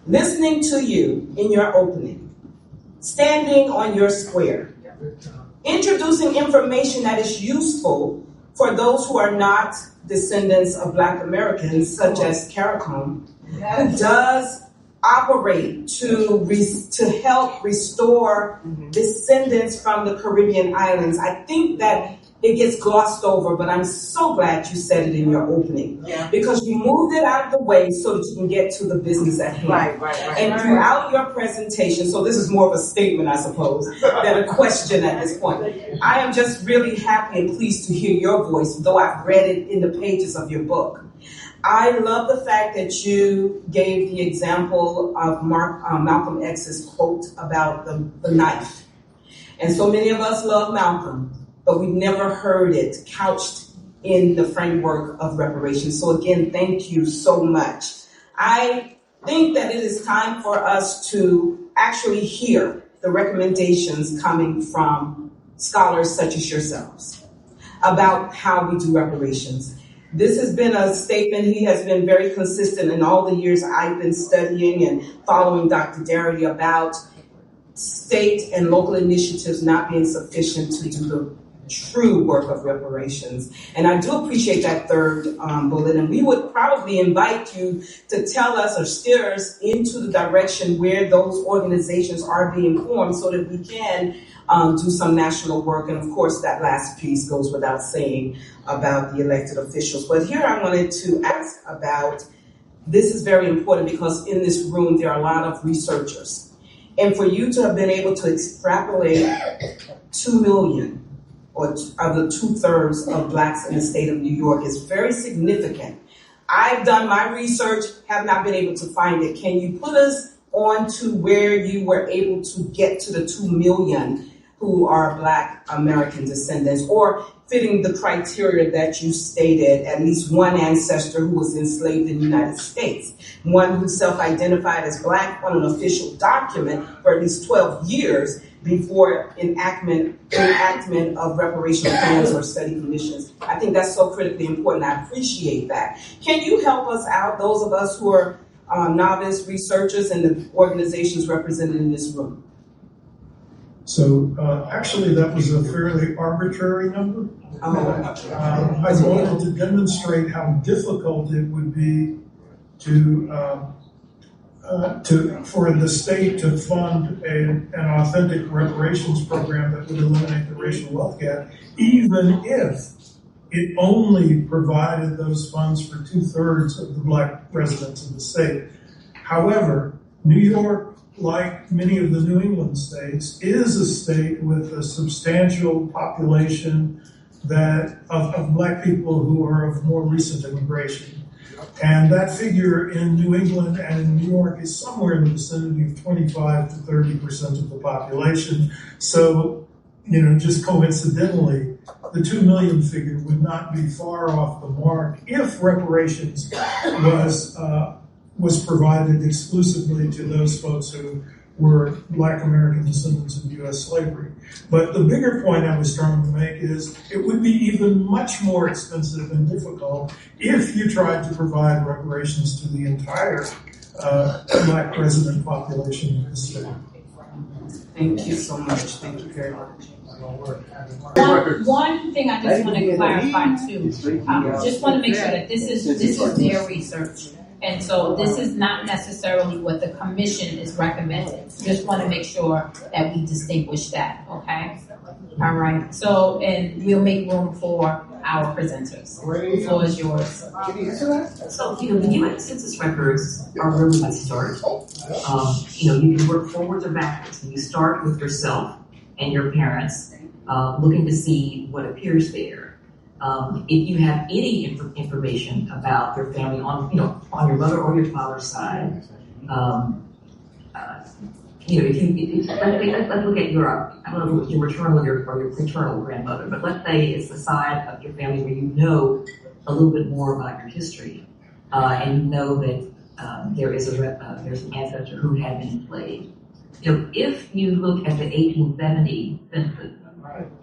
listening to you in your opening, standing on your square, introducing information that is useful for those who are not descendants of Black Americans, such as CARICOM, who does operate to help restore descendants from the Caribbean islands. I think that it gets glossed over, but I'm so glad you said it in your opening because you moved it out of the way so that you can get to the business at hand. And throughout your presentation, so this is more of a statement, I suppose, than a question at this point. I am just really happy and pleased to hear your voice, though I've read it in the pages of your book. I love the fact that you gave the example of Malcolm X's quote about the knife. And so many of us love Malcolm, but we've never heard it couched in the framework of reparations. So again, thank you so much. I think that it is time for us to actually hear the recommendations coming from scholars such as yourselves about how we do reparations. This has been a statement. He has been very consistent in all the years I've been studying and following Dr. Doherty about state and local initiatives not being sufficient to do the true work of reparations. And I do appreciate that third bullet. And we would probably invite you to tell us or steer us into the direction where those organizations are being formed so that we can do some national work. And of course, that last piece goes without saying about the elected officials. But here I wanted to ask about, this is very important because in this room, there are a lot of researchers. And for you to have been able to extrapolate 2 million or of the 2/3 of Blacks in the state of New York is very significant. I've done my research, have not been able to find it. Can you put us on to where you were able to get to the 2 million who are Black American descendants, or fitting the criteria that you stated, at least one ancestor who was enslaved in the United States, one who self-identified as Black on an official document for at least 12 years before enactment of reparational plans or study commissions. I think that's so critically important. I appreciate that. Can you help us out, those of us who are novice researchers and the organizations represented in this room? So actually, that was a fairly arbitrary number. I wanted to demonstrate how difficult it would be for the state to fund an authentic reparations program that would eliminate the racial wealth gap, even if it only provided those funds for 2/3 of the Black residents of the state. However, New York, like many of the New England states, is a state with a substantial population of Black people who are of more recent immigration. And that figure in New England and in New York is somewhere in the vicinity of 25 to 30% of the population. So, just coincidentally, the 2 million figure would not be far off the mark if reparations was provided exclusively to those folks who were Black American descendants of U.S. slavery. But the bigger point I was trying to make is it would be even much more expensive and difficult if you tried to provide reparations to the entire Black resident population of the state. Thank you so much. Thank you very much. One thing I just want to clarify too, just want to make sure that this is their research. And so this is not necessarily what the commission is recommending. Just want to make sure that we distinguish that, okay? All right, so, and we'll make room for our presenters. The floor is yours. So, the U.S. Census records are where we would start. You can work forwards or backwards. You start with yourself and your parents, looking to see what appears there. If you have any information about your family on your mother or your father's side, let's look at I don't know if your maternal or your paternal grandmother, but let's say it's the side of your family where you know a little bit more about your history, and you know that there's an ancestor who had been enslaved. If you look at the 1870 census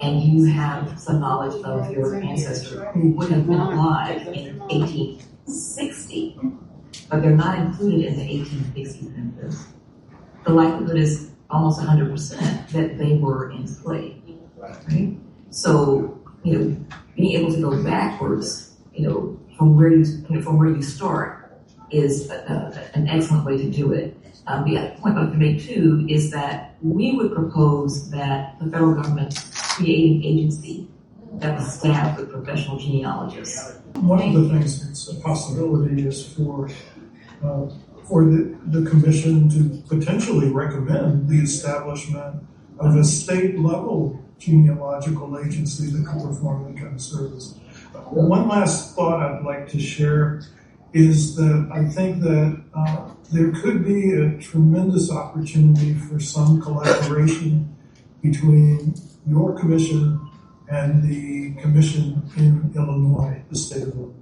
and you have some knowledge of your ancestor who would have been alive in 1860, but they're not included in the 1860 census, the likelihood is almost 100% that they were enslaved, right? So, being able to go backwards, from where you start is an excellent way to do it. The other point I'd like to make too is that we would propose that the federal government create an agency that was staffed with professional genealogists. One of the things that's a possibility is for the commission to potentially recommend the establishment of a state-level genealogical agency that could perform that kind of service. One last thought I'd like to share is that I think that there could be a tremendous opportunity for some collaboration between your commission and the commission in Illinois, the state of Illinois.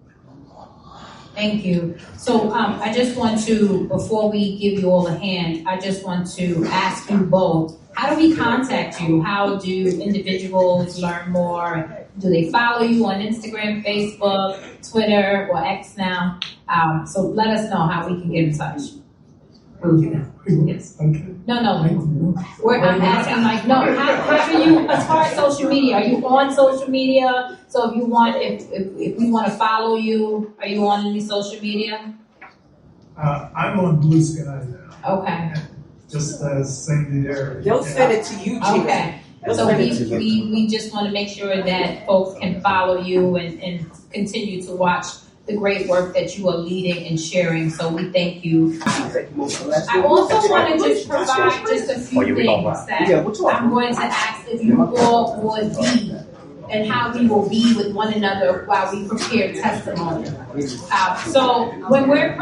Thank you. So I just want to, before we give you all a hand, I just want to ask you both, how do we contact you? How do individuals learn more? Do they follow you on Instagram, Facebook, Twitter, or X now? So let us know how we can get in touch. Yes. No. I'm asking, how do you, as far as social media, are you on social media? So if you want, if we want to follow you, are you on any social media? I'm on Blue Sky now. Okay. Just same there. They'll send it to you, Gina. Okay. So we just want to make sure that folks can follow you and continue to watch the great work that you are leading and sharing. So we thank you. I also want to just provide just a few things that I'm going to ask if you all would be and how we will be with one another while we prepare testimony. So when we're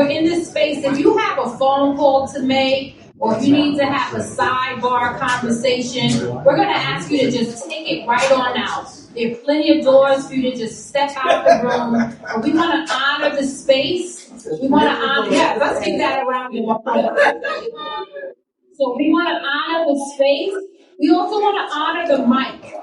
in this space, if you have a phone call to make, or if you need to have a sidebar conversation, we're going to ask you to just take it right on out. There are plenty of doors for you to just step out of the room. And we want to honor the space. We want to honor, let's take that around you. So we want to honor the space. We also want to honor the mic.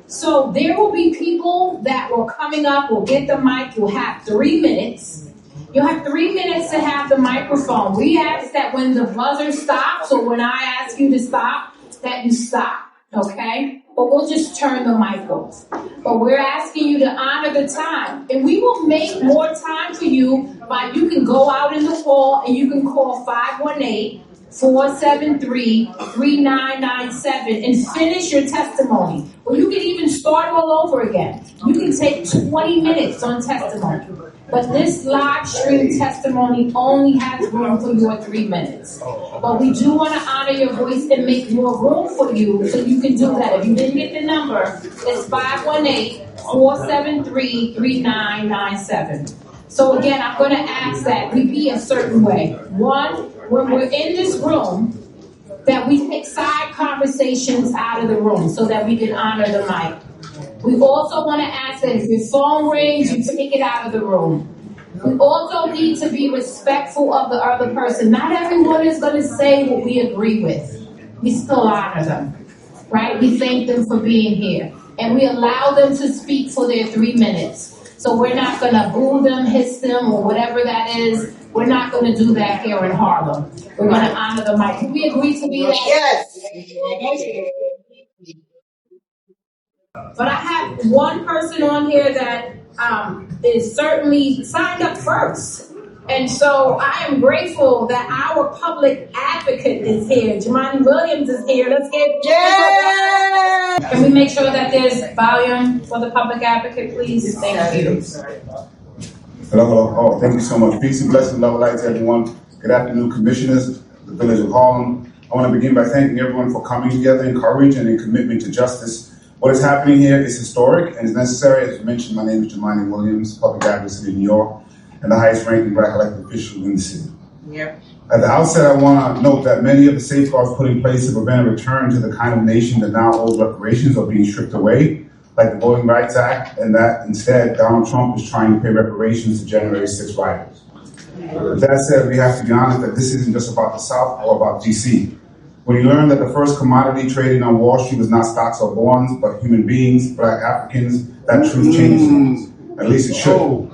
So there will be people that will coming up, will get the mic. You'll have 3 minutes. You'll have 3 minutes to have the microphone. We ask that when the buzzer stops, or when I ask you to stop, that you stop, okay? But we'll just turn the mic off. But we're asking you to honor the time. And we will make more time for you by you can go out in the hall and you can call 518-473-3997 and finish your testimony. Or you can even start all over again. You can take 20 minutes on testimony. But this live stream testimony only has room for your 3 minutes. But we do want to honor your voice and make more room for you so you can do that. If you didn't get the number, it's 518-473-3997. So again, I'm going to ask that we be a certain way. One, when we're in this room, that we take side conversations out of the room so that we can honor the mic. We also want to ask that if your phone rings, you take it out of the room. We also need to be respectful of the other person. Not everyone is going to say what we agree with. We still honor them, right? We thank them for being here. And we allow them to speak for their 3 minutes. So we're not going to boo them, hiss them, or whatever that is. We're not going to do that here in Harlem. We're going to honor the mic. Can we agree to be that? Yes. But I have one person on here that is certainly signed up first. And so I am grateful that our public advocate is here. Jamani Williams is here. Let's get Can we make sure that there's volume for the public advocate, please? Thank you. Hello. Oh, thank you so much. Peace and blessings, love and light to everyone. Good afternoon, commissioners, the village of Harlem. I want to begin by thanking everyone for coming together in courage and in commitment to justice. What is happening here is historic and is necessary. As you mentioned, my name is Jamani Williams, public advocate in New York, and the highest ranking Black elected official in the city. Yep. At the outset, I want to note that many of the safeguards put in place to prevent a return to the kind of nation that now owes reparations are being stripped away, like the Voting Rights Act, and that instead Donald Trump is trying to pay reparations to January 6 rioters. With that said, we have to be honest that this isn't just about the South or about DC. When you learn that the first commodity trading on Wall Street was not stocks or bonds, but human beings, Black Africans, that truth changes things. At least it should.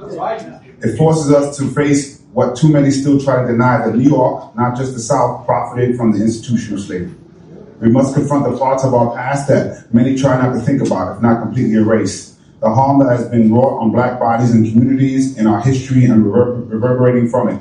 It forces us to face what too many still try to deny, that New York, not just the South, profited from the institution of slavery. We must confront the parts of our past that many try not to think about, if not completely erase. The harm that has been wrought on Black bodies and communities in our history and reverberating from it.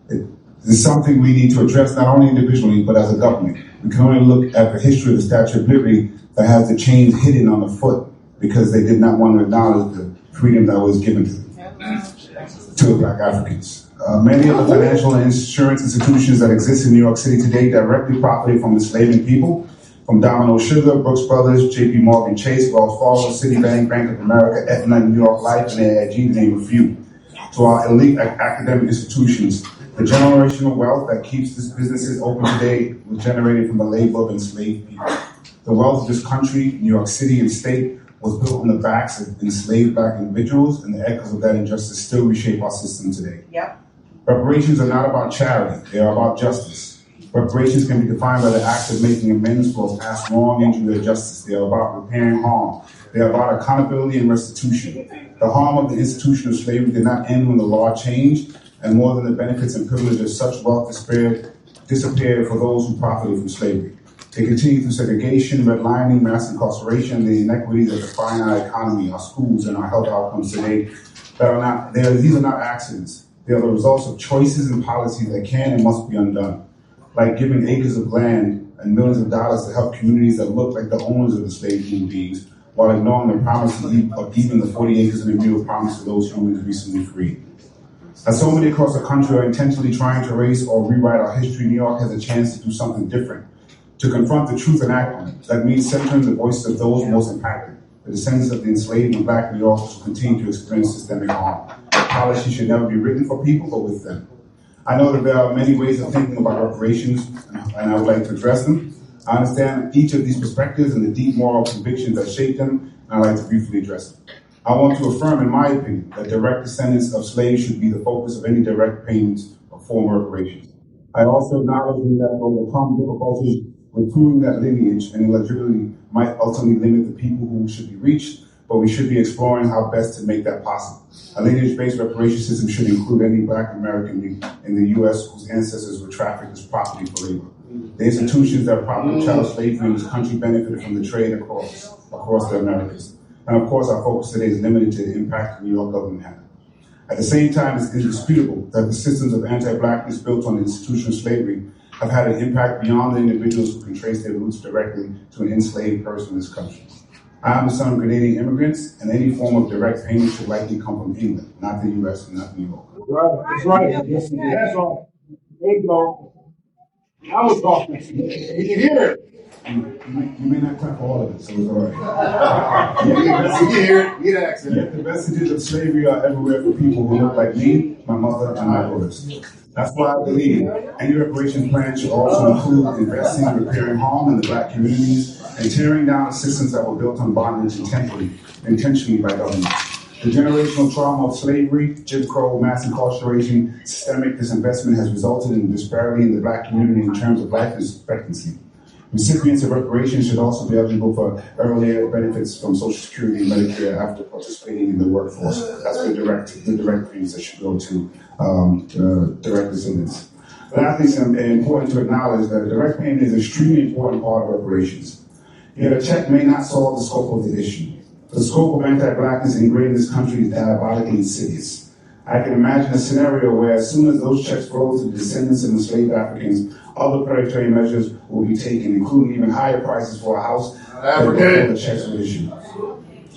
It is something we need to address not only individually, but as a government. We can only look at the history of the Statue of Liberty that has the chains hidden on the foot because they did not want to acknowledge the freedom that was given to the Black Africans. Many of the financial and insurance institutions that exist in New York City today directly profited from enslaving people, from Domino Sugar, Brooks Brothers, J.P. Morgan Chase, Wells Fargo, Citibank, Bank of America, Aetna, New York Life, and AIG, to name a few. To our elite academic institutions, the generational wealth that keeps these businesses open today was generated from the labor of enslaved people. The wealth of this country, New York City and state, was built on the backs of enslaved Black individuals, and the echoes of that injustice still reshape our system today. Yep. Reparations are not about charity, they are about justice. Reparations can be defined by the act of making amends for past wrong, injury, or justice. They are about repairing harm. They are about accountability and restitution. The harm of the institution of slavery did not end when the law changed, and more than the benefits and privileges of such wealth disappeared for those who profited from slavery. They continue through segregation, redlining, mass incarceration, the inequities that define our economy, our schools, and our health outcomes today. These are not accidents. They are the results of choices and policies that can and must be undone. Like giving acres of land and millions of dollars to help communities that look like the owners of the enslaved human beings, while ignoring the promises of even the 40 acres and a mule promised to those humans recently freed. As so many across the country are intentionally trying to erase or rewrite our history, New York has a chance to do something different, to confront the truth and act on it. That means centering the voices of those most impacted, the descendants of the enslaved and Black New Yorkers who continue to experience systemic harm. Policy should never be written for people, but with them. I know that there are many ways of thinking about reparations, and I would like to address them. I understand each of these perspectives and the deep moral convictions that shape them, and I'd like to briefly address them. I want to affirm, in my opinion, that direct descendants of slaves should be the focus of any direct payments of former reparations. I also acknowledge that to overcome difficulties with proving that lineage and eligibility might ultimately limit the people who should be reached, but we should be exploring how best to make that possible. A lineage-based reparation system should include any Black American in the U.S. whose ancestors were trafficked as property for labor. The institutions that propped child slavery in this country benefited from the trade across the Americas. And of course, our focus today is limited to the impact the New York government had. At the same time, it's indisputable that the systems of anti-Blackness built on the institution of slavery have had an impact beyond the individuals who can trace their roots directly to an enslaved person in this country. I am the son of Canadian immigrants, and any form of direct payment should likely come from England, not the U.S. and not New York. That's right. That's all. There you go. I was talking. You can hear it. You may not clap for all of it, so it's all right. You can hear it. You get accent. Yet the vestiges of slavery are everywhere for people who look like me, my mother, and my daughters. That's why I believe any reparation plan should also include investing in repairing harm in the Black communities and tearing down the systems that were built on bondage intentionally by government. The generational trauma of slavery, Jim Crow, mass incarceration, systemic disinvestment has resulted in disparity in the Black community in terms of life expectancy. Recipients of reparations should also be eligible for earlier benefits from Social Security and Medicare after participating in the workforce. That's the direct payments that should go to direct descendants. But I think it's important to acknowledge that direct payment is an extremely important part of reparations. Yet a check may not solve the scope of the issue. The scope of anti-blackness ingrained in this country is diabolically insidious. I can imagine a scenario where as soon as those checks flow to the descendants of enslaved Africans, other predatory measures will be taken, including even higher prices for a house before the checks were issued.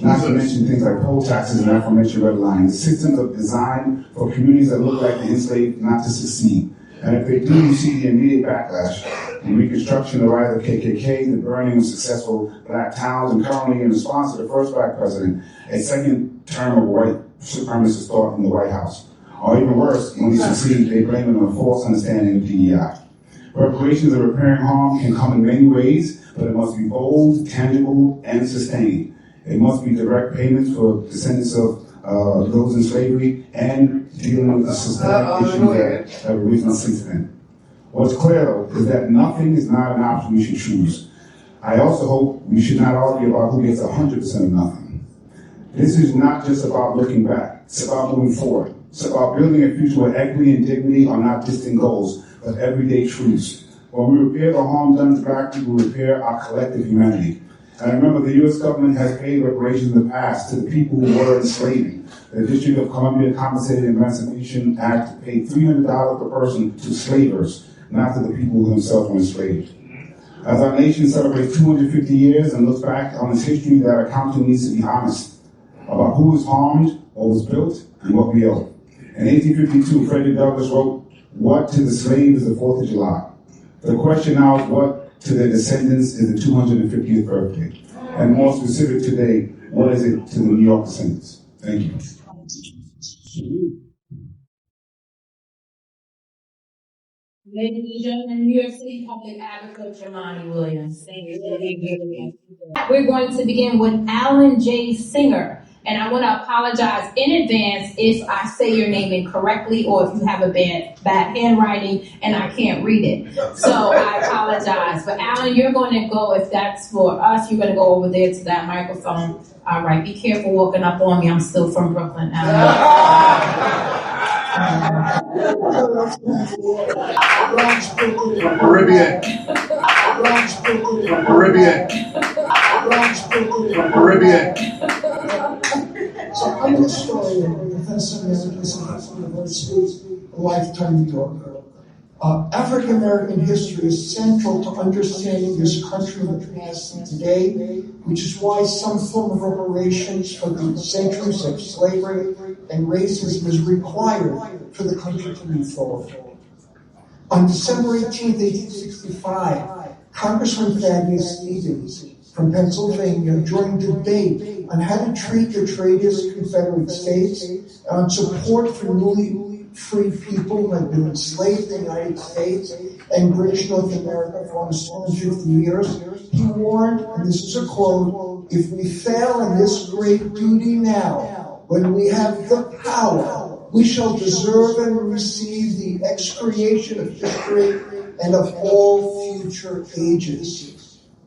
Not to mention things like poll taxes and aforementioned red lines, systems are designed for communities that look like the enslaved not to succeed. And if they do, you see the immediate backlash. In Reconstruction, the rise of KKK, the burning of successful black towns, and currently in response to the first black president, a second term of white supremacist thought in the White House. Or even worse, when they succeed, they blame it on a false understanding of DEI. Reparations of repairing harm can come in many ways, but it must be bold, tangible, and sustained. It must be direct payments for descendants of those in slavery and dealing with the systemic issues that were recently since then. What's clear, though, is that nothing is not an option we should choose. I also hope we should not argue about who gets 100% of nothing. This is not just about looking back. It's about moving forward. It's about building a future where equity and dignity are not distant goals, but everyday truths. When we repair the harm done to black people, we repair our collective humanity. And remember, the U.S. government has paid reparations in the past to the people who were enslaving. The District of Columbia Compensated Emancipation Act paid $300 per person to slavers, not to the people who themselves were enslaved. As our nation celebrates 250 years and looks back on its history, that accounting needs to be honest about who was harmed, what was built, and what we owe. In 1852, Frederick Douglass wrote, "What to the slave is the 4th of July." The question now is what to their descendants is the 250th birthday. And more specific today, what is it to the New York descendants? Thank you. Ladies and gentlemen, New York City Public Advocate Jamani Williams. Thank you. We're going to begin with Alan J. Singer. And I want to apologize in advance if I say your name incorrectly or if you have a bad handwriting and I can't read it. So I apologize. But Alan, you're going to go, if that's for us, you're going to go over there to that microphone. All right, be careful walking up on me. I'm still from Brooklyn, Caribbean. So I'm a historian, professor emeritus at University, a lifetime New Yorker. African American history is central to understanding this country in the past and today, which is why some form of reparations for the centuries of slavery and racism is required for the country to move forward. On December 18, 1865, Congressman Thaddeus Stevens from Pennsylvania joined debate on how to treat the traitorous Confederate States and on support for newly freed people who had been enslaved in the United States and British North America for almost 250 years. He warned, and this is a quote, "If we fail in this great duty now, when we have the power, we shall deserve and receive the excoriation of history and of all future ages."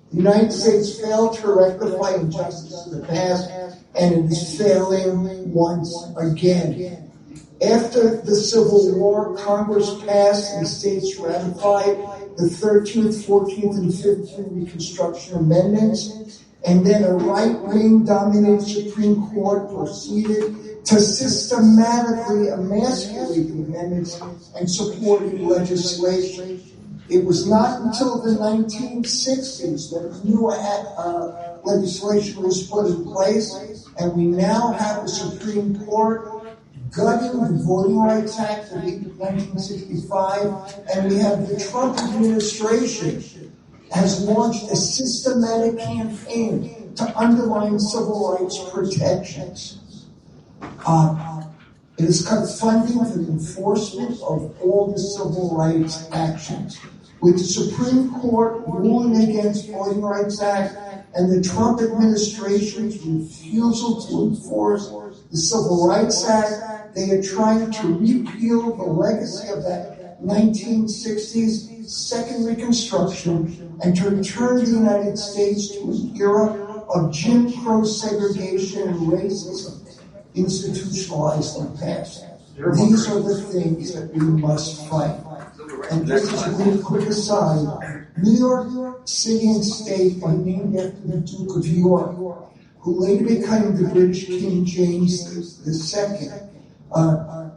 The United States failed to rectify injustice in the past, and it is failing once again. After the Civil War, Congress passed and states ratified the 13th, 14th, and 15th Reconstruction Amendments, and then a right-wing dominated Supreme Court proceeded to systematically emasculate the amendments and supporting legislation. It was not until the 1960s that new legislation was put in place, and we now have the Supreme Court gutting the Voting Rights Act of 1965, and we have the Trump administration has launched a systematic campaign to undermine civil rights protections. It has cut funding for the enforcement of all the civil rights actions. With the Supreme Court ruling against the Voting Rights Act and the Trump administration's refusal to enforce the Civil Rights Act, they are trying to repeal the legacy of that 1960s Second Reconstruction and to return the United States to an era of Jim Crow segregation and racism institutionalized in the past. These are the things that we must fight. And just as a really quick aside, New York City and State are named after the Duke of York, who later became the British King James II.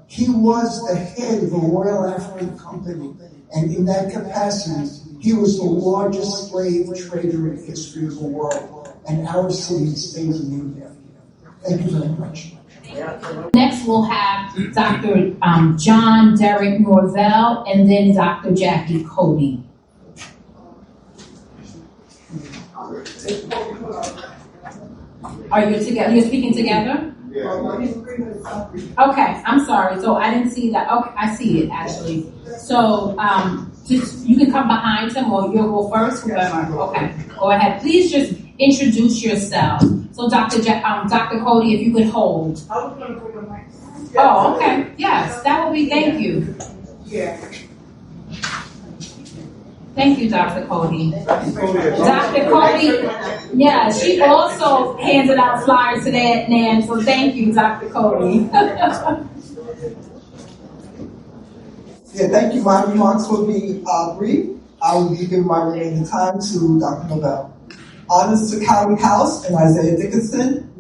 He was the head of a Royal African Company, and in that capacity, he was the largest slave trader in the history of the world, and our city and state is named after him. Thank you very much. Next, we'll have Dr. John Derek Norvell, and then Dr. Jackie Cody. Are you together? You're speaking together? Okay, I'm sorry. So I didn't see that. Okay, I see it actually. So just you can come behind him, or you'll go first. Whoever. Okay, go ahead. Please just introduce yourself. So Dr. Cody, if you could hold. Oh, okay. Yes, that will be. Thank you. Yeah. Thank you, Dr. Cody. Dr. Cody, yeah, she also handed out flyers today at NAM, so thank you, Dr. Cody. Yeah, thank you. My remarks will be brief. I will be giving my remaining time to Dr. Nobel. Honors to County House and Isaiah Dickinson.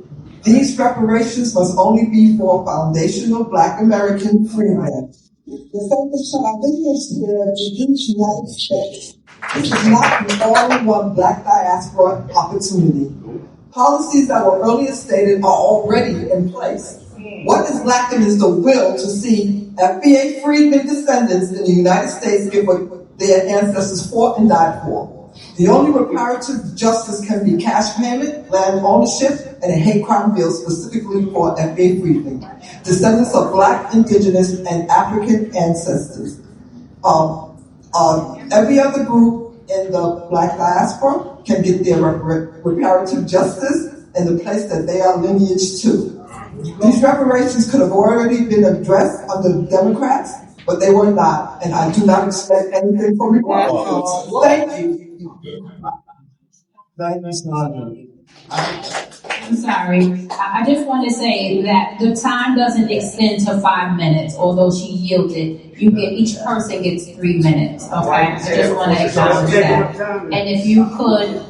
These reparations must only be for foundational Black American freemen. The focus on our business here in the United States. This is not an all-in-one Black diaspora opportunity. Policies that were earlier stated are already in place. What is lacking is the will to see FBA freedmen descendants in the United States get what their ancestors fought and died for. The only reparative justice can be cash payment, land ownership, and a hate crime bill specifically for FBA freedmen, descendants of Black, Indigenous, and African ancestors. Every other group in the Black diaspora can get their reparative justice in the place that they are lineage to. These reparations could have already been addressed under the Democrats, but they were not, and I do not expect anything from Republicans. Thank you. I'm sorry. I just want to say that the time doesn't extend to 5 minutes, although she yielded. Each person gets 3 minutes, okay? I just want to acknowledge that. And if you could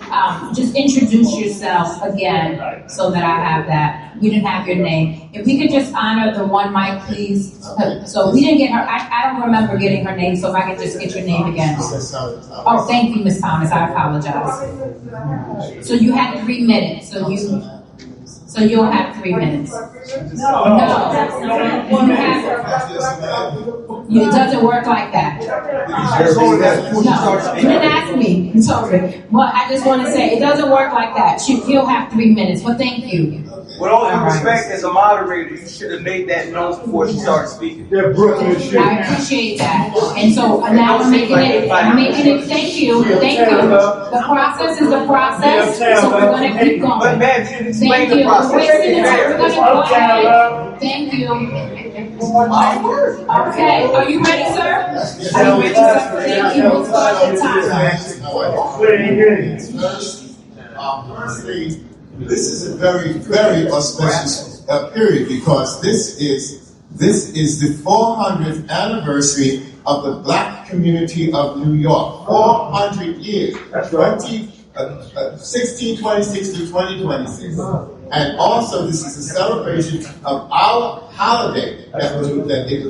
just introduce yourself again so that I have that. We didn't have your name. If we could just honor the one mic, please. So we didn't get her. I don't remember getting her name, so if I could just get your name again. Oh, thank you, Ms. Thomas. I apologize. So you had 3 minutes. So you'll have 3 minutes. No, it doesn't work like that. No, you didn't ask me. Sorry. Well, I just want to say it doesn't work like that. He'll have 3 minutes. But thank you. With all due respect, as a moderator, you should have made that known before she started speaking. I appreciate that. And so now I'm making it, thank you. The process is the process, so we're going to keep going. But ma'am, you didn't explain the process. We're going to go ahead. Thank you. Okay, are you ready, sir? Are you ready, sir? Thank you. We'll start the time. Firstly, this is a very, very auspicious period because this is the 400th anniversary of the Black community of New York. 400 years. That's right. 1626 to 2026. And also, this is a celebration of our holiday that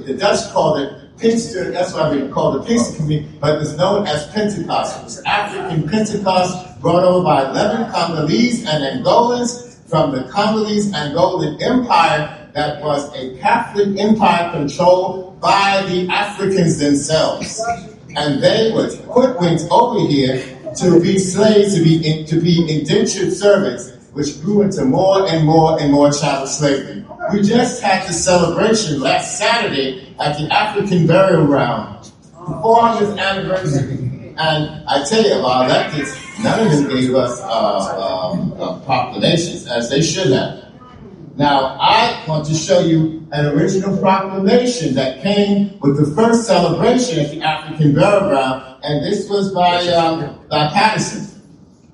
the Dutch called it Pinkster. That's why we call it Pinkster community, but it's known as Pentecost. It was African Pentecost brought over by 11 Congolese and Angolans from the Congolese-Angolan Empire that was a Catholic empire controlled by the Africans themselves. And they were hoodwinked over here to be slaves, to be indentured servants, which grew into more and more and more chattel slavery. We just had the celebration last Saturday at the African Burial Ground, the 400th anniversary. And I tell you, our electeds, none of them gave us proclamations, as they should have. Now, I want to show you an original proclamation that came with the first celebration at the African Burial Ground, and this was by Patterson.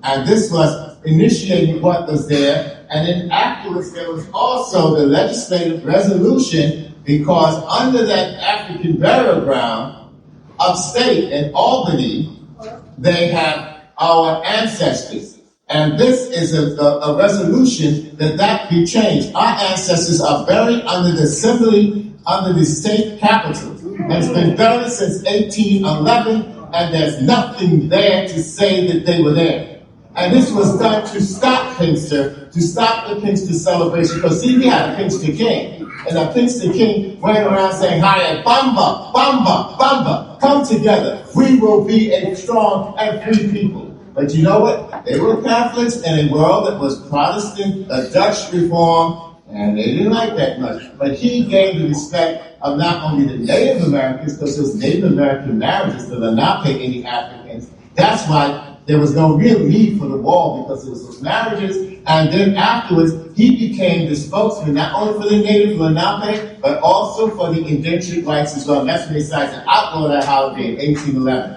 And this was initiating what was there, and then afterwards there was also the legislative resolution, because under that African Burial Ground, upstate in Albany, they have our ancestors. And this is a resolution that be changed. Our ancestors are buried under the assembly, under the state capitol. And it's been buried since 1811, and there's nothing there to say that they were there. And this was done to stop Pinster, to stop the Pinster celebration. Because see, we had a Pinster king. And a Pinster king went around saying, "Hi, Bamba, Bamba, Bamba, come together. We will be a strong and free people." But you know what? They were Catholics in a world that was Protestant, Dutch reform, and they didn't like that much. But he gained the respect of not only the Native Americans, because those Native American marriages that are not paying any Africans. That's why there was no real need for the wall, because it was those marriages. And then afterwards, he became the spokesman, not only for the Native Lenape, but also for the indentured whites as well. And that's when they decided to outlaw that holiday in 1811.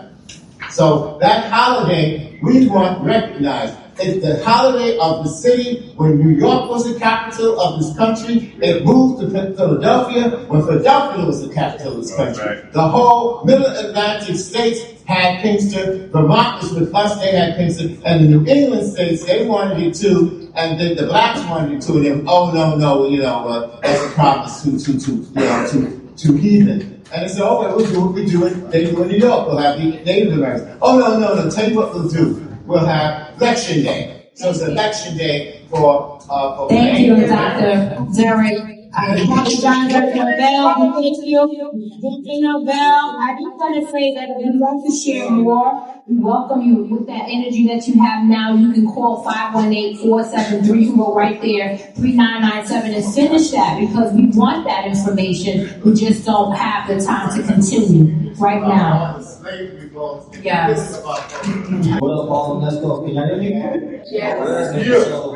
So that holiday, we want recognized. It's the holiday of the city. When New York was the capital of this country, it moved to Philadelphia when Philadelphia was the capital of this country. The whole Middle Atlantic states had Pinster. Vermont was with us, they had Pinster. And the New England states, they wanted it too. And then the blacks wanted it too. And then, oh, no, that's a promise to heathen. And they said, okay, we'll do what we do in New York. We'll have the Native Americans. Oh, no, tell you what we'll do. We'll have election day. So it's election day for Thank you, Dr. Derek. Thank you. I just want to say that we'd love to share more. We welcome you with that energy that you have now. You can call 518-473. You can go right there, 3997, and finish that, because we want that information. We just don't have the time to continue right now. Yes. Well, let's go. Can y'all hear me? Yes. So,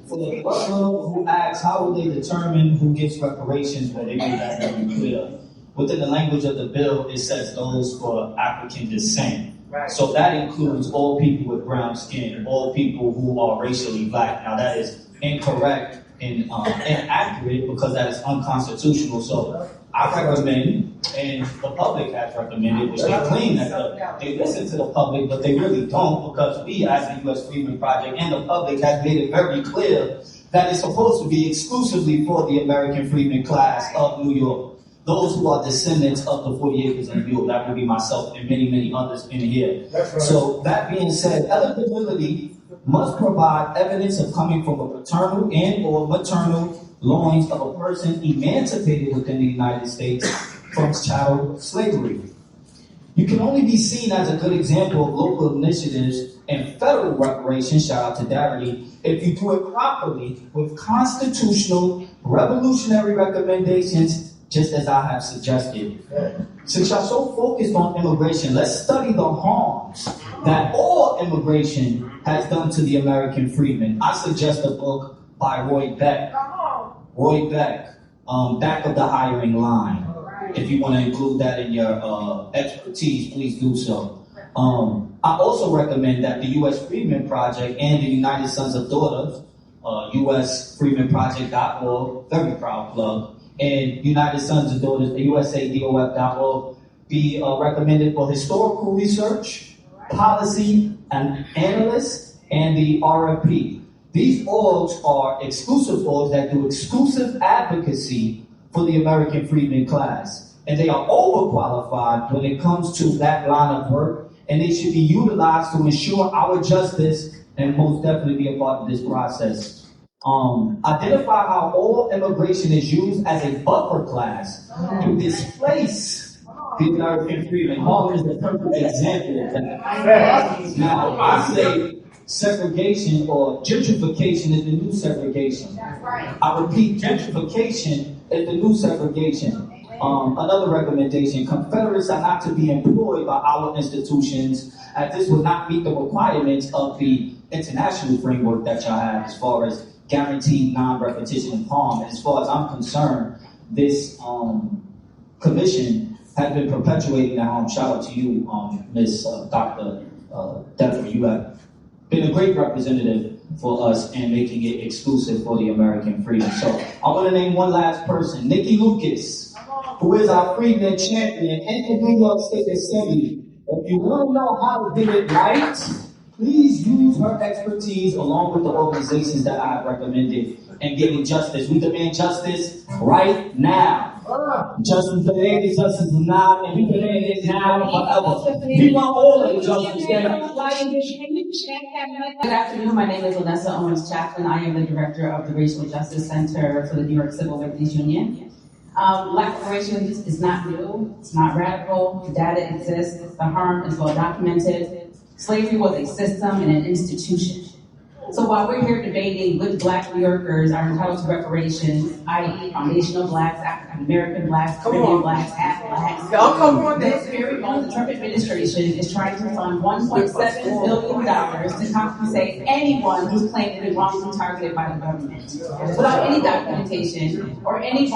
for the brother who asks, how will they determine who gets reparations? But they made that very clear. Within the language of the bill, it says those for African descent. Right. So that includes all people with brown skin, all people who are racially black. Now that is incorrect and inaccurate, because that is unconstitutional. So I recommend, and the public has recommended, which they claim that they listen to the public, but they really don't, because we as the U.S. Freedmen Project and the public have made it very clear that it's supposed to be exclusively for the American freedmen class of New York. Those who are descendants of the 40 acres and mule. That would be myself and many, many others in here. That's right. So that being said, eligibility must provide evidence of coming from a paternal and or maternal loins of a person emancipated within the United States from chattel slavery. You can only be seen as a good example of local initiatives and federal reparations, shout out to Darity, if you do it properly with constitutional, revolutionary recommendations, just as I have suggested. Since y'all so focused on immigration, let's study the harms that all immigration has done to the American freedmen. I suggest a book by Roy Beck. Roy Beck, Back of the Hiring Line. If you want to include that in your expertise, please do so. I also recommend that the U.S. Freedmen Project and the United Sons of Daughters, USFreedmenProject.org, very proud plug, and United Sons of Daughters, USADOF.org, be recommended for historical research, policy and analysts, and the RFP. These orgs are exclusive orgs that do exclusive advocacy for the American freedmen class. And they are overqualified when it comes to that line of work, and they should be utilized to ensure our justice and most definitely be a part of this process. Identify how all immigration is used as a buffer class to displace the American freedmen. Harlem is the perfect example of that. Now, I say segregation or gentrification is the new segregation. I repeat, gentrification is the new segregation. Another recommendation, Confederates are not to be employed by our institutions, as this would not meet the requirements of the international framework that y'all have as far as guaranteed non-repetition of harm. And as far as I'm concerned, this commission has been perpetuating that harm. Shout out to you, Ms. Dr. Deborah. You have been a great representative for us and making it exclusive for the American freedom. So I want to name one last person, Nikki Lucas who is our freedmen champion in the New York State Assembly. If you want to know how to get it right, please use her expertise along with the organizations that I have recommended and giving justice. We demand justice right now. Justice today, justice now, and we demand it now and forever. We want all of the justice. Good afternoon. My name is Vanessa Owens Chaplin. I am the director of the Racial Justice Center for the New York Civil Liberties Union. Black reparations is not new. It's not radical. The data exists. The harm is well documented. Slavery was a system and an institution. So while we're here debating which Black New Yorkers are entitled to reparations, i.e. foundational Blacks, African American Blacks, Caribbean Blacks, half Blacks, this very moment the Trump administration is trying to fund $1.7 billion to compensate anyone who's claimed to be wrongfully targeted by the government, without any documentation or any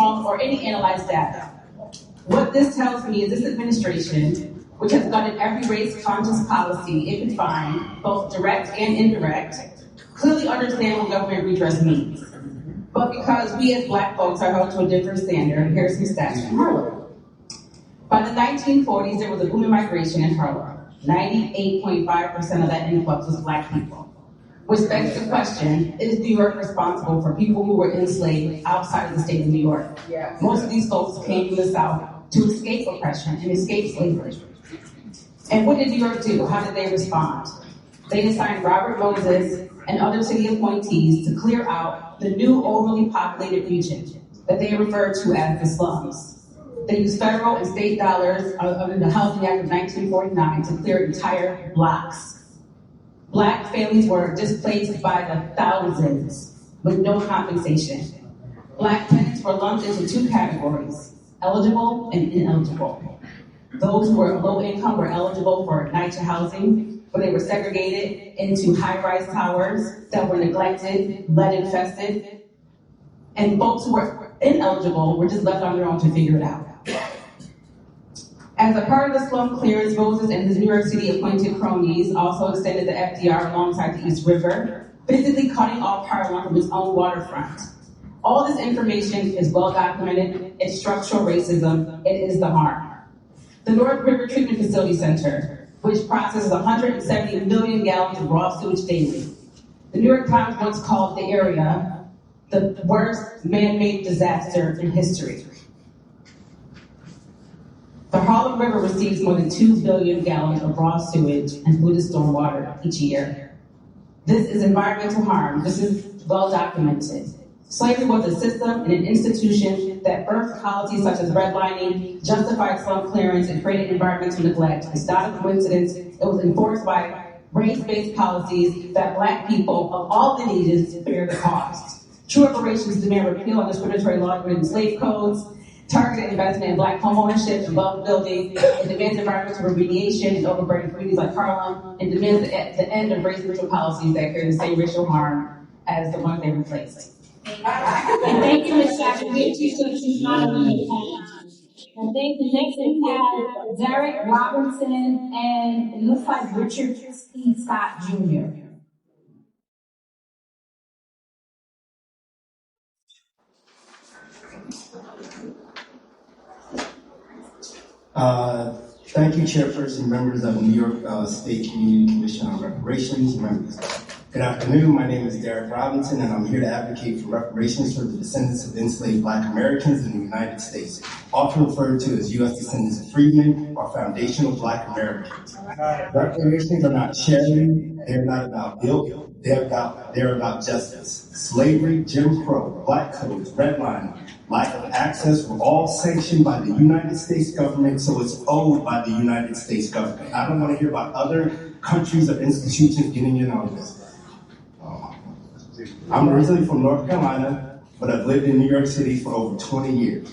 analyzed data. What this tells me is this administration, which has gutted every race-conscious policy it could find, both direct and indirect, clearly understand what government redress means. But because we as Black folks are held to a different standard, here's some stats from Harlem. By the 1940s, there was a booming migration in Harlem. 98.5% of that influx was Black people. Which begs the question, is New York responsible for people who were enslaved outside of the state of New York? Most of these folks came from the South to escape oppression and escape slavery. And what did New York do? How did they respond? They assigned Robert Moses and other city appointees to clear out the new overly populated region that they referred to as the slums. They used federal and state dollars under the Housing Act of 1949 to clear entire blocks. Black families were displaced by the thousands with no compensation. Black tenants were lumped into two categories, eligible and ineligible. Those who were low income were eligible for NYCHA housing, but they were segregated into high-rise towers that were neglected, lead-infested, and folks who were ineligible were just left on their own to figure it out. As a part of the slum clearance, Moses and his New York City appointed cronies also extended the FDR alongside the East River, physically cutting off Harlem from its own waterfront. All this information is well documented. It's structural racism. It is the harm. The North River Treatment Facility Center, which processes 170 million gallons of raw sewage daily. The New York Times once called the area the worst man-made disaster in history. The Harlem River receives more than 2 billion gallons of raw sewage and polluted stormwater each year. This is environmental harm. This is well documented. Slavery was a system and an institution that birthed policies such as redlining, justified slum clearance, and created environmental neglect. It's not a coincidence. It was enforced by race-based policies that Black people of all lineages bear the cost. True reparations demand repeal of discriminatory laws within slave codes, targeted investment in Black homeownership and wealth building. It demands environmental remediation in overburdened communities like Harlem, and demands the end of race-neutral policies that carry the same racial harm as the ones they replaced. And thank you, Ms. Jackson. We appreciate you honoring the time. And thank you. Next we have Derek Robinson, and it looks like Richard C. Scott Jr. Thank you, Chairperson, members of the New York State Community Commission on Reparations, members. Good afternoon, my name is Derek Robinson, and I'm here to advocate for reparations for the descendants of enslaved Black Americans in the United States, often referred to as U.S. descendants of freedmen or foundational Black Americans. Reparations are not sharing, they're not about guilt, they're about justice. Slavery, Jim Crow, Black codes, redlining, lack of access were all sanctioned by the United States government, so it's owed by the United States government. I don't want to hear about other countries or institutions getting in on this. I'm originally from North Carolina, but I've lived in New York City for over 20 years.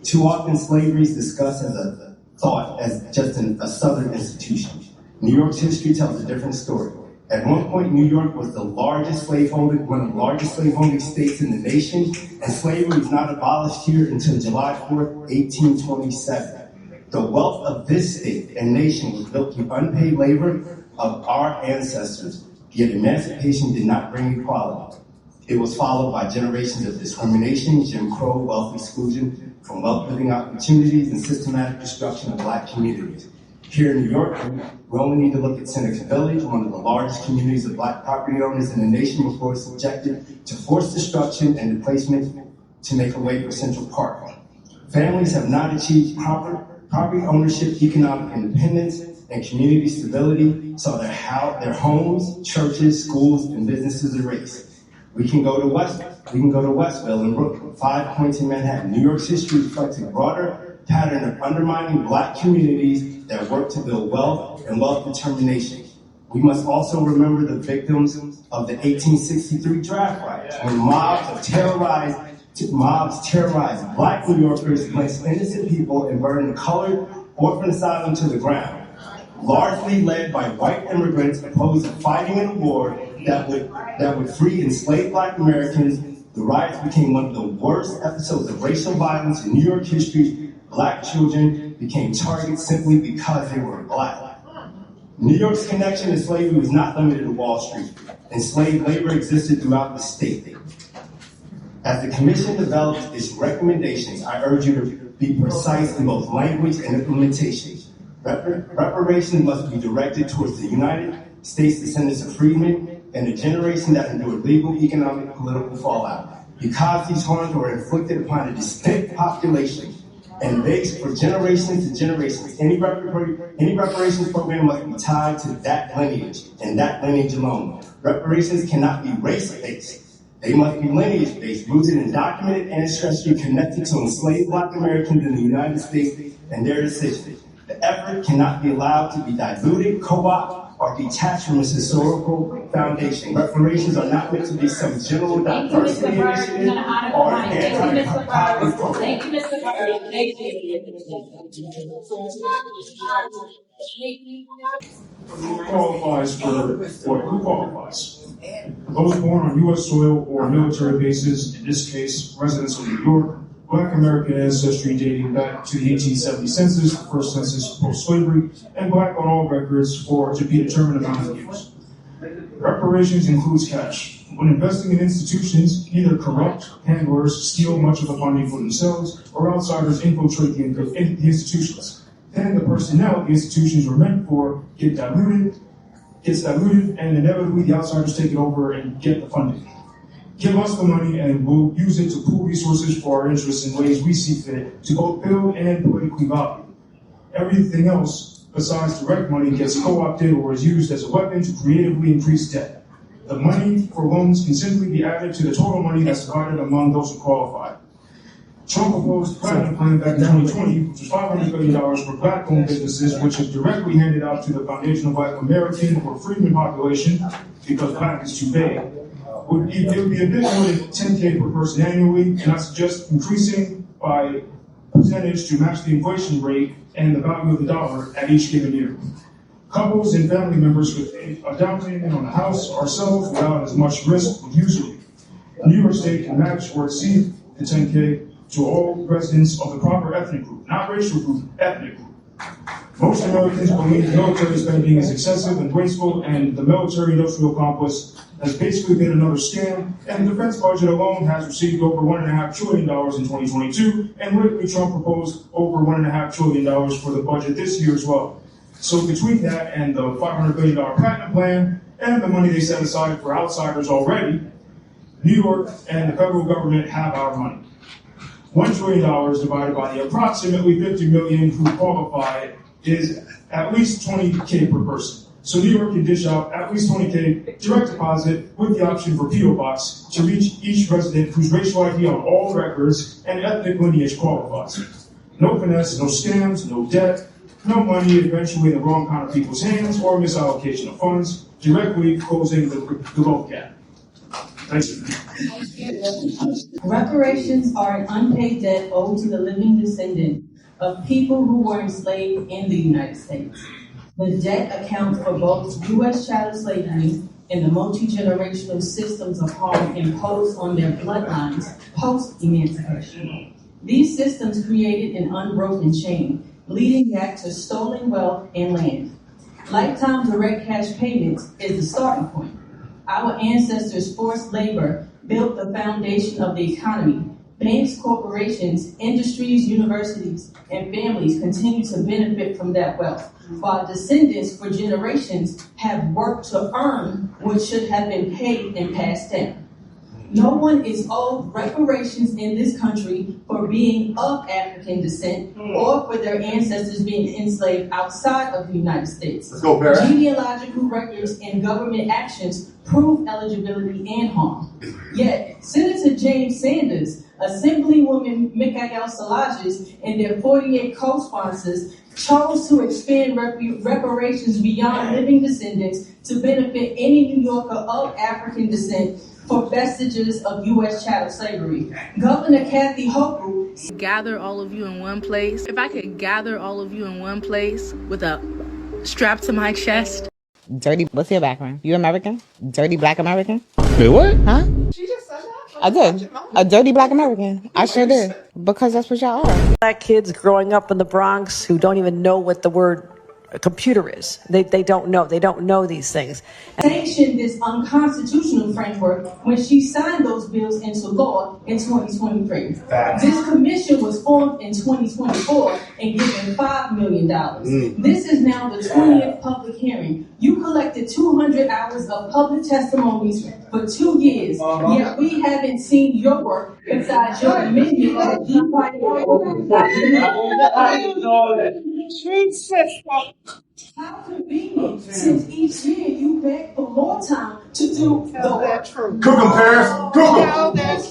Too often slavery is discussed as a thought as just a Southern institution. New York's history tells a different story. At one point, New York was one of the largest slaveholding states in the nation, and slavery was not abolished here until July 4th, 1827. The wealth of this state and nation was built through unpaid labor of our ancestors, yet emancipation did not bring equality. It was followed by generations of discrimination, Jim Crow, wealth exclusion, from wealth-building opportunities and systematic destruction of Black communities. Here in New York, we only need to look at Seneca Village, one of the largest communities of Black property owners in the nation, before it's subjected to forced destruction and displacement to make a way for Central Park. Families have not achieved property ownership, economic independence, and community stability, so their homes, churches, schools, and businesses erased. We can go to Westville and Brooklyn, 5 Points in Manhattan. New York's history reflects a broader pattern of undermining Black communities that work to build wealth and wealth determination. We must also remember the victims of the 1863 draft riots, when mobs terrorized Black New Yorkers, placed innocent people, and burned the colored orphan asylum to the ground. Largely led by white immigrants opposed to fighting in a war that would free enslaved Black Americans, the riots became one of the worst episodes of racial violence in New York history. Black children became targets simply because they were Black. New York's connection to slavery was not limited to Wall Street. Enslaved labor existed throughout the state. As the Commission develops its recommendations, I urge you to be precise in both language and implementation. Reparations must be directed towards the United States descendants of freedmen and the generation that endured legal, economic, and political fallout. Because these harms were inflicted upon a distinct population and based for generations to generations, any reparations program must be tied to that lineage and that lineage alone. Reparations cannot be race-based. They must be lineage-based, rooted in documented ancestry connected to enslaved Black Americans in the United States and their decisions. The effort cannot be allowed to be diluted, co-opted, or detached from its historical foundation. Reparations are not meant to be some general diversity initiative or anti-poverty program. Thank you, Mr. Bird. Thank you. Who qualifies for what? Who qualifies? Those born on U.S. soil or military bases, in this case, residents of New York, Black American ancestry dating back to the 1870 census, the first census post-slavery, and Black on all records for to be determined amount of years. Reparations includes cash. When investing in institutions, either corrupt handlers steal much of the funding for themselves, or outsiders infiltrate the institutions. Then the personnel the institutions were meant for gets diluted, and inevitably the outsiders take it over and get the funding. Give us the money and we'll use it to pool resources for our interests in ways we see fit to both build and politically value. Everything else besides direct money gets co-opted or is used as a weapon to creatively increase debt. The money for loans can simply be added to the total money that's divided among those who qualify. Trump proposed a platinum plan back in 2020, which was $500 billion for Black-owned businesses, which is directly handed out to the foundational Black American or freedman population, because Black is too vague. It would be a bit more than $10K per person annually, and I suggest increasing by percentage to match the inflation rate and the value of the dollar at each given year. Couples and family members could pay a down payment on a house or sell without as much risk usually. New York State can match or exceed the $10K to all residents of the proper ethnic group, not racial group, ethnic group. Most Americans believe military spending is excessive and wasteful, and the military-industrial complex has basically been another scam, and the defense budget alone has received over $1.5 trillion in 2022, and lately Trump proposed over $1.5 trillion for the budget this year as well. So between that and the $500 billion platinum plan, and the money they set aside for outsiders already, New York and the federal government have our money. $1 trillion divided by the approximately 50 million who qualify is at least $20K per person. So New York can dish out at least $20K direct deposit with the option for P.O. Box to reach each resident whose racial ID on all records and ethnic lineage qualifies. No finesse, no scams, no debt, no money eventually in the wrong kind of people's hands or misallocation of funds, directly closing the wealth gap. Thank you. Reparations are an unpaid debt owed to the living descendant of people who were enslaved in the United States. The debt accounts for both U.S. chattel slavery and the multi-generational systems of harm imposed on their bloodlines post-emancipation. These systems created an unbroken chain, leading back to stolen wealth and land. Lifetime direct cash payments is the starting point. Our ancestors' forced labor built the foundation of the economy, Banks, corporations, industries, universities, and families continue to benefit from that wealth, while descendants for generations have worked to earn what should have been paid and passed down. No one is owed reparations in this country for being of African descent or for their ancestors being enslaved outside of the United States. Let's go, Barrett. Genealogical records and government actions prove eligibility and harm. Yet, Senator James Sanders, Assemblywoman Michael Salages, and their 48 co-sponsors chose to expand reparations beyond living descendants to benefit any New Yorker of African descent for vestiges of U.S. chattel slavery. Governor Kathy Hochul gather all of you in one place. If I could gather all of you in one place with a strap to my chest. Dirty, what's your background? You American? Dirty black American? Wait, what? Huh? I did. A dirty black American. I sure did. Because that's what y'all are. Black kids growing up in the Bronx who don't even know what the word computer is. They don't know. They don't know these things. Sanctioned this unconstitutional framework when she signed those bills into law in 2023. This commission was formed in 2024 and given $5 million. This is now the 20th public hearing. You collected 200 hours of public testimonies for 2 years, yet we haven't seen your work besides your minion of How convenient, since each year you beg for more time to do the work. Cook 'em, Paris. Cook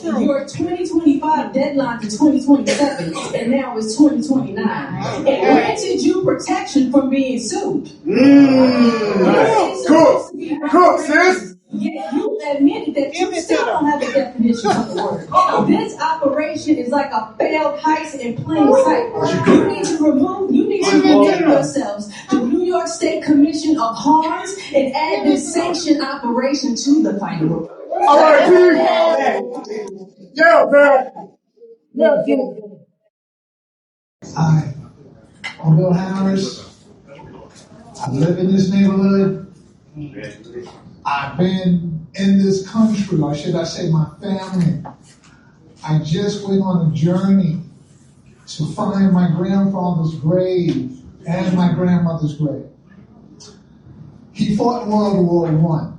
'em. Your 2025 deadline to 2027, and now it's 2029. It granted you protection from being sued. Cook, sis. Yet you admitted that you still don't have a definition of the word. This operation is like a failed heist in plain sight. You need to rename yourselves the New York State Commission of Harms and add this sanctioned operation to the final. All right, P. Yeah, man. Hi, I'm Bill Harris. I live in this neighborhood. I've been in this country, or should I say my family. I just went on a journey to find my grandfather's grave and my grandmother's grave. He fought in World War I.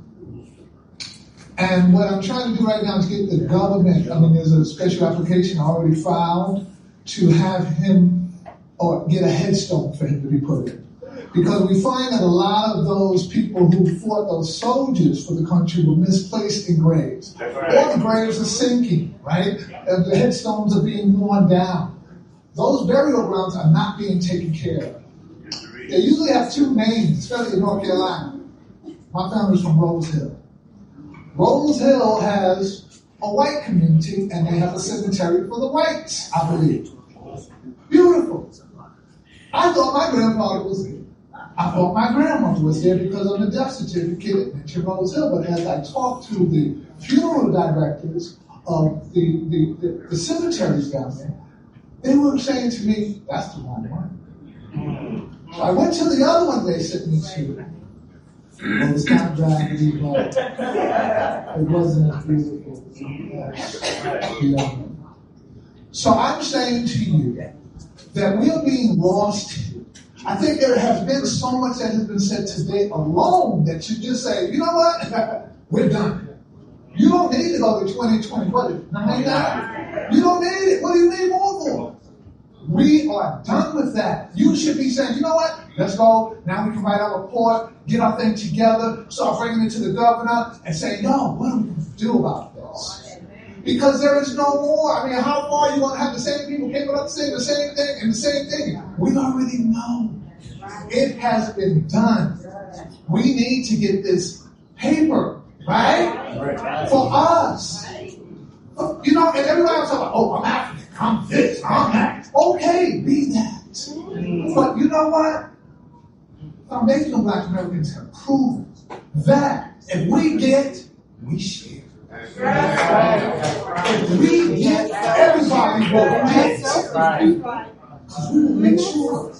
And what I'm trying to do right now is get the government, there's a special application already filed to have him, or get a headstone for him to be put in. Because we find that a lot of those people who fought, those soldiers for the country, were misplaced in graves. All the graves are sinking, right? And the headstones are being worn down. Those burial grounds are not being taken care of. They usually have two names, especially in North Carolina. My family's from Rose Hill. Rose Hill has a white community, and they have a cemetery for the whites, I believe. Beautiful. I thought my grandfather was there. I thought my grandmother was there because on the death certificate it mentioned Rose Hill. But as I talked to the funeral directors of the cemeteries down there, they were saying to me, that's the wrong one. So I went to the other one they sent me to. It was kind of draggy, but it wasn't as beautiful as the other one. So I'm saying to you that we are being lost here. I think there has been so much that has been said today alone that you just say, you know what? We're done. You don't need to go to 2020. What is it? 99? You don't need it. What do you need more for? We are done with that. You should be saying, you know what? Let's go. Now we can write our report, get our thing together, start bringing it to the governor, and say, yo, what are we going to do about this? Because there is no more. How far are you going to have the same people capable of saying the same thing and the same thing? We already know. It has been done. We need to get this paper, right? For us. And everybody else is like, oh, I'm African, I'm this, I'm that. Okay, be that. But you know what? Foundational Black Americans have proven that if we get, we share. If we get, everybody will get. We will make sure.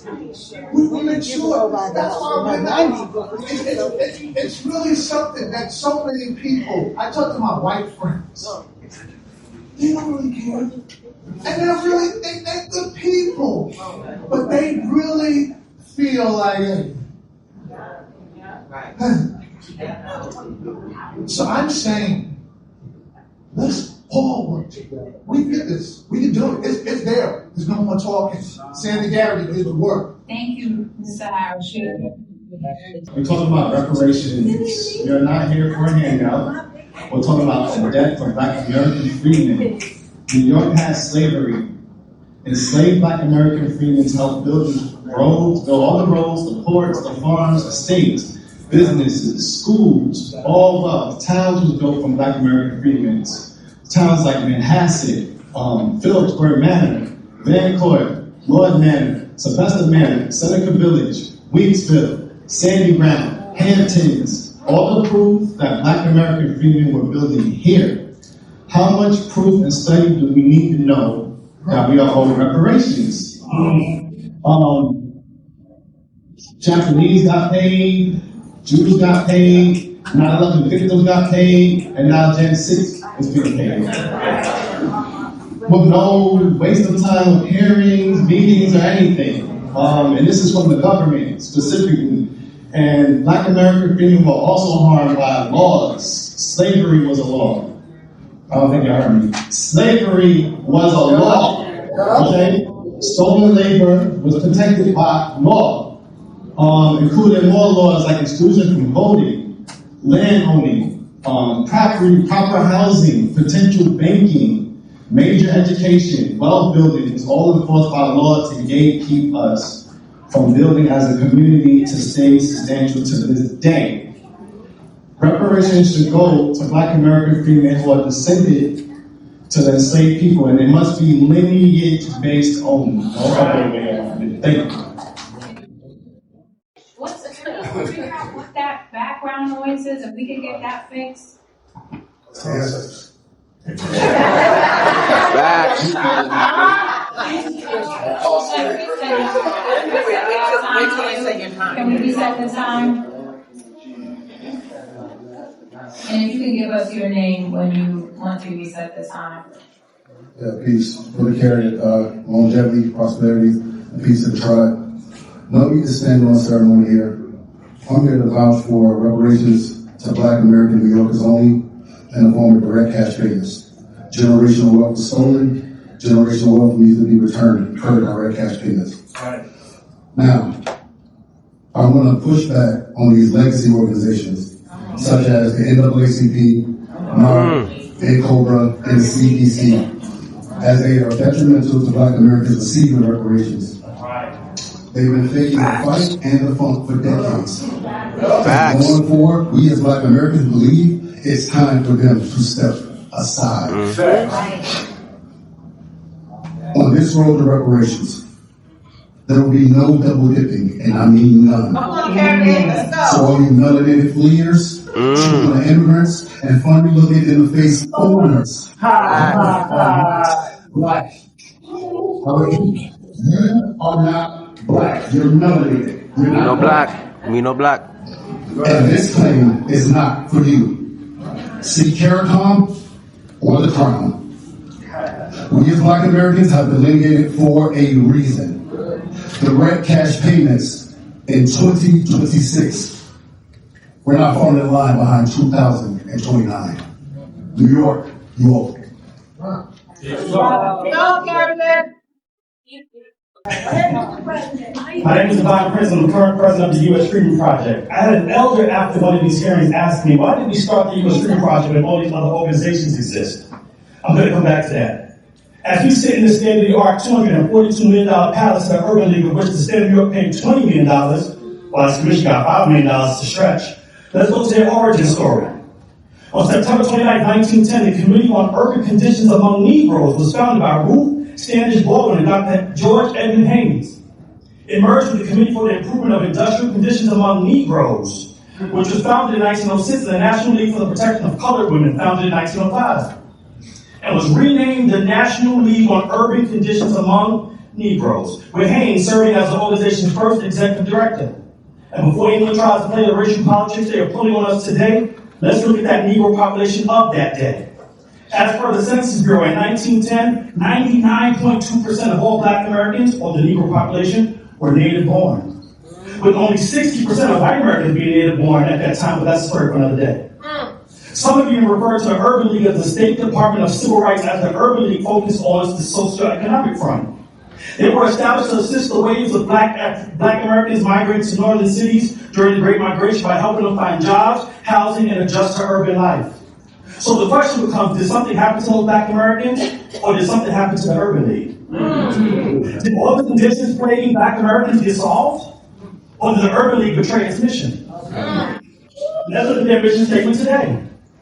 We will make sure. That's why we're not. It's really something that so many people, I talk to my white friends, they don't really care. And they really think they're good people. But they really feel like it. So I'm saying, let's all work together. We get this. We can do it. It's there. There's no more talking. Sandy Garrity did the work. Thank you, Mr. Harris. We're talking about reparations. We are not here for a handout. We're talking about the death of Black American freedmen. New York has slavery. Enslaved Black American freedmen helped build roads, build all the roads, the ports, the farms, estates, businesses, schools, all wealth. Towns was built from Black American freedmen. Towns like Manhasset, Phillipsburg Manor, Van Court, Lord Manor, Sylvester Manor, Seneca Village, Weeksville, Sandy Ground, Hamptons, all the proof that Black American freedmen were building here. How much proof and study do we need to know that we are owed reparations? Japanese got paid, Jews got paid, 9/11 victims got paid, and now Gen 6 is being paid. With no waste of time with hearings, meetings, or anything. And this is from the government specifically. And Black American freedmen were also harmed by laws. Slavery was a law. I don't think you heard me. Slavery was a law. Okay? Stolen labor was protected by law. Including more laws like exclusion from voting, land owning, proper housing, potential banking, major education, wealth building is all enforced by law to gatekeep us from building as a community to stay substantial to this day. Reparations should go to Black American freedmen who are descended to the enslaved people, and it must be lineage-based only. Thank you. Figure out what that background noise is, if we could get that fixed. Can we reset the time? And if you can give us your name when you want to reset the time. Yeah, peace. Brother Carey, longevity, prosperity, and peace to the tribe. No need to stand on ceremony here. I'm here to vouch for reparations to Black American New Yorkers only in the form of direct cash payments. Generational wealth was stolen. Generational wealth needs to be returned per direct cash payments. Now, I want to push back on these legacy organizations, such as the NAACP, NAACP, ACOBRA, and the CDC, as they are detrimental to Black Americans receiving reparations. They've been faking the fight and the funk for decades. Going forward, we as Black Americans believe it's time for them to step aside. On this road to reparations, there will be no double dipping, and I mean none. So all you melanated fleers, children of immigrants, and funny looking in the face foreigners. Black. You are not Black. You're melanated. You're not black. We no black. And this claim is not for you. See CARICOM or the crown. We as Black Americans have delineated for a reason. Direct cash payments in 2026. We're not falling in line behind 2029. New York, you owe. My name is Divine Prince. I'm the current president of the U.S. Freedom Project. I had an elder after one of these hearings ask me, why did we start the U.S. Freedom Project when all these other organizations exist? I'm going to come back to that. As we sit in the state-of-the-art $242 million palace at Urban League, of which the state of New York paid $20 million, while the commission got $5 million to stretch, let's go to their origin story. On September 29, 1910, the Committee on Urban Conditions Among Negroes was founded by Ruth Standish Baldwin and Dr. George Edmund Haynes. It merged with the Committee for the Improvement of Industrial Conditions Among Negroes, which was founded in 1906, and the National League for the Protection of Colored Women, founded in 1905, and was renamed the National League on Urban Conditions Among Negroes, with Haynes serving as the organization's first executive director. And before anyone tries to play the racial politics they are pulling on us today, let's look at that Negro population of that day. As per the Census Bureau in 1910, 99.2% of all Black Americans, or the Negro population, were native born, with only 60% of white Americans being native born at that time, but that's a story for another day. Some of you refer to the Urban League as the State Department of Civil Rights, as the Urban League focused on the socioeconomic front. They were established to assist the waves of Black Americans migrating to northern cities during the Great Migration by helping them find jobs, housing, and adjust to urban life. So the question becomes, did something happen to those Black Americans, or did something happen to the Urban League? Did all the conditions plaguing Black Americans get solved, or did the Urban League betray its mission? Let's look at their mission statement today.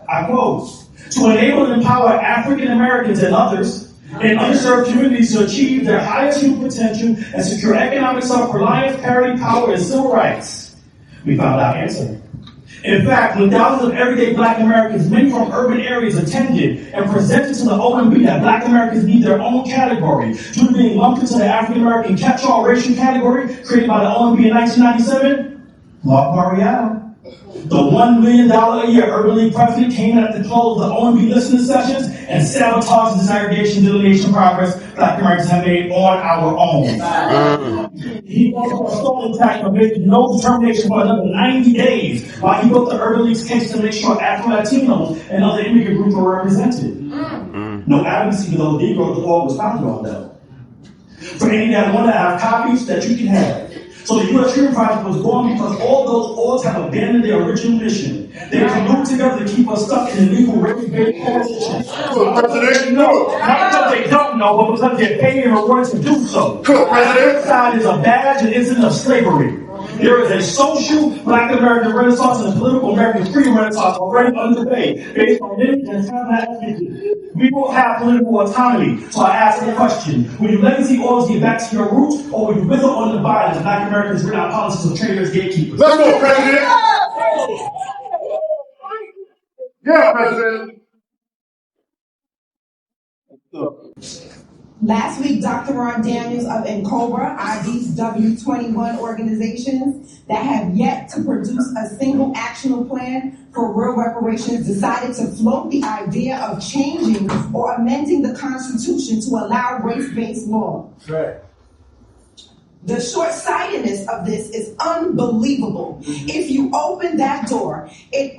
I quote, "To enable and empower African Americans and others in underserved communities to achieve their highest human potential and secure economic self-reliance, parity, power, and civil rights." We found our answer. In fact, when thousands of everyday Black Americans, many from urban areas, attended and presented to the OMB that Black Americans need their own category due to being lumped into the African American catch-all racial category created by the OMB in 1997, Mark Mariano, the $1 million a year Urban League president, came at the close of the OMB listening sessions and sabotaged the segregation delineation progress Black Americans have made on our own. He also assaulted tax for making no determination for another 90 days while he built the Urban League's case to make sure Afro-Latinos and other immigrant groups were represented. No advocacy for those Negroes the law was founded on, though. For any that want to have copies that you can have. So the U.S. Freedom Project was born because all those orgs have abandoned their original mission. They collude together to keep us stuck in illegal race-based coalition. So President, no, not because they don't know, but because they're paid and rewarded to do so. President, side is a badge and isn't of slavery. There is a social Black American Renaissance and a political American freedom Renaissance already underway based on living and family. We will have political autonomy. So I ask the question, will you legacy always get back to your roots, or will you wither on the vine as Black Americans rid our policies of traitors, gatekeepers? Let's go, President! Yeah, President! Last week, Dr. Ron Daniels of NCOBRA, ID's W21 organizations that have yet to produce a single actionable plan for real reparations, decided to float the idea of changing or amending the Constitution to allow race-based law. Right. The short-sightedness of this is unbelievable. If you open that door, it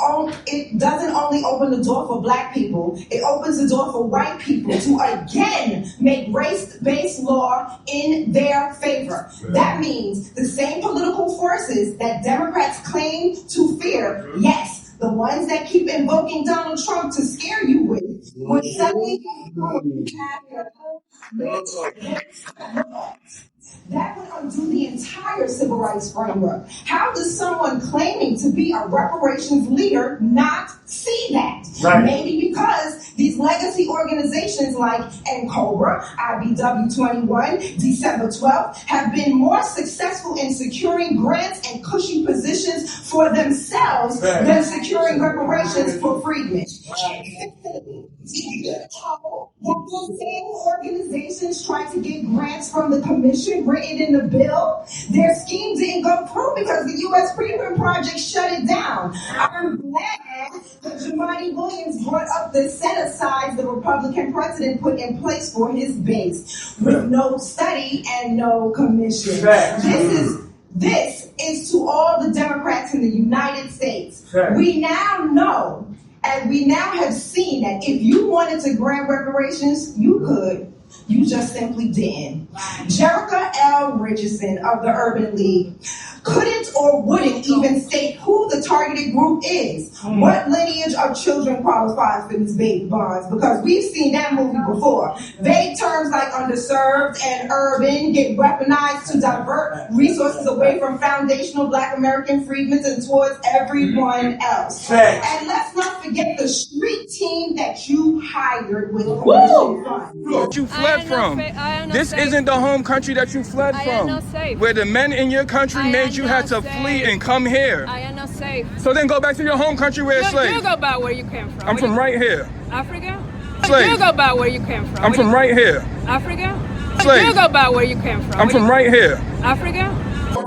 doesn't only open the door for Black people, it opens the door for white people to again make race-based law in their favor. That means the same political forces that Democrats claim to fear, yes, the ones that keep invoking Donald Trump to scare you with, would suddenly that would undo the entire civil rights framework. How does someone claiming to be a reparations leader not see that? Right. Maybe because these legacy organizations like NCOBRA, IBW21, December 12th, have been more successful in securing grants and cushy positions for themselves than securing reparations for freedmen. The same organizations try to get grants from the commission written in the bill. Their scheme didn't go through because the U.S. Freedom Project shut it down. I'm glad that Jumaane Williams brought up the set-asides the Republican president put in place for his base with no study and no commission. This is to all the Democrats in the United States. We now know, and we now have seen that if you wanted to grant reparations, you could. You just simply didn't. Jerica L. Richardson of the Urban League couldn't or wouldn't even state who the targeted group is. What lineage of children qualifies for these baby bonds? Because we've seen that movie before. Vague terms like underserved and urban get weaponized to divert resources away from foundational Black American freedmen and towards everyone else. And let's not forget the street team that you hired with commission funds. You fled from. This isn't the home country that you fled from. Where the men in your country made you had to flee and come here. I am not safe. So then go back to your home country where it's slave. You go back where you came from. I'm from right here. Africa? Slave. You go back where you came from. I'm from right here. Africa? Slave. You go back where you came from. I'm from right here. Africa? Who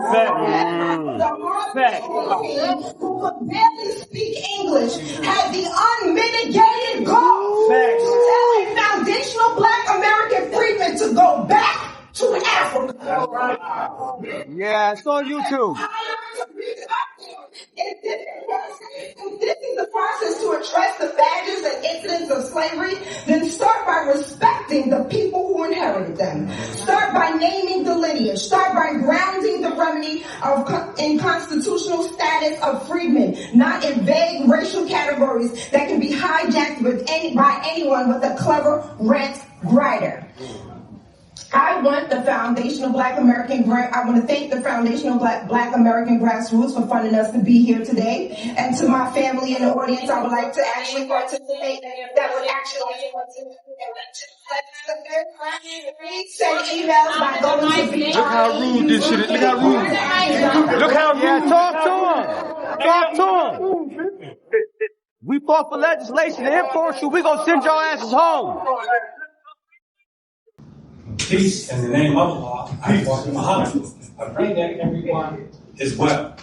could barely speak English had the unmitigated goal tell a foundational Black American freedman to go back to Africa. Yeah, it's on YouTube. If this is the process to address the badges and incidents of slavery, then start by respecting the people who inherited them. Start by naming the lineage. Start by grounding the remedy in constitutional status of freedmen, not in vague racial categories that can be hijacked by anyone with a clever rant writer. I want the Foundational Black American I want to thank the Foundational Black American Grassroots for funding us to be here today. And to my family in the audience, I would like to actually participate. That would actually send emails by going to Look how rude this shit is. Look how rude. Look how rude. Yeah, talk to him. We fought for legislation to enforce you. We gonna send your asses home. Peace in the name of Allah. I pray that everyone is well.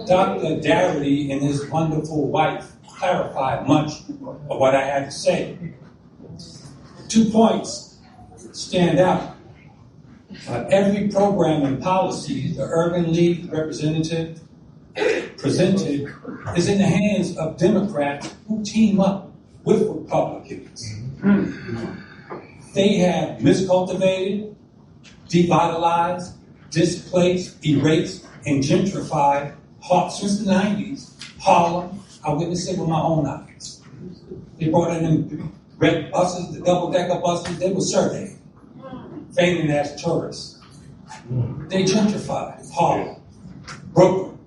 Dr. Darity and his wonderful wife clarified much of what I had to say. 2 points stand out. Every program and policy the Urban League representative presented is in the hands of Democrats who team up with Republicans. They have miscultivated, devitalized, displaced, erased, and gentrified since the 90s, Harlem. I witnessed it with my own eyes. They brought in red buses, the double-decker buses, they were surveyed, feigning as tourists. They gentrified Harlem, Brooklyn,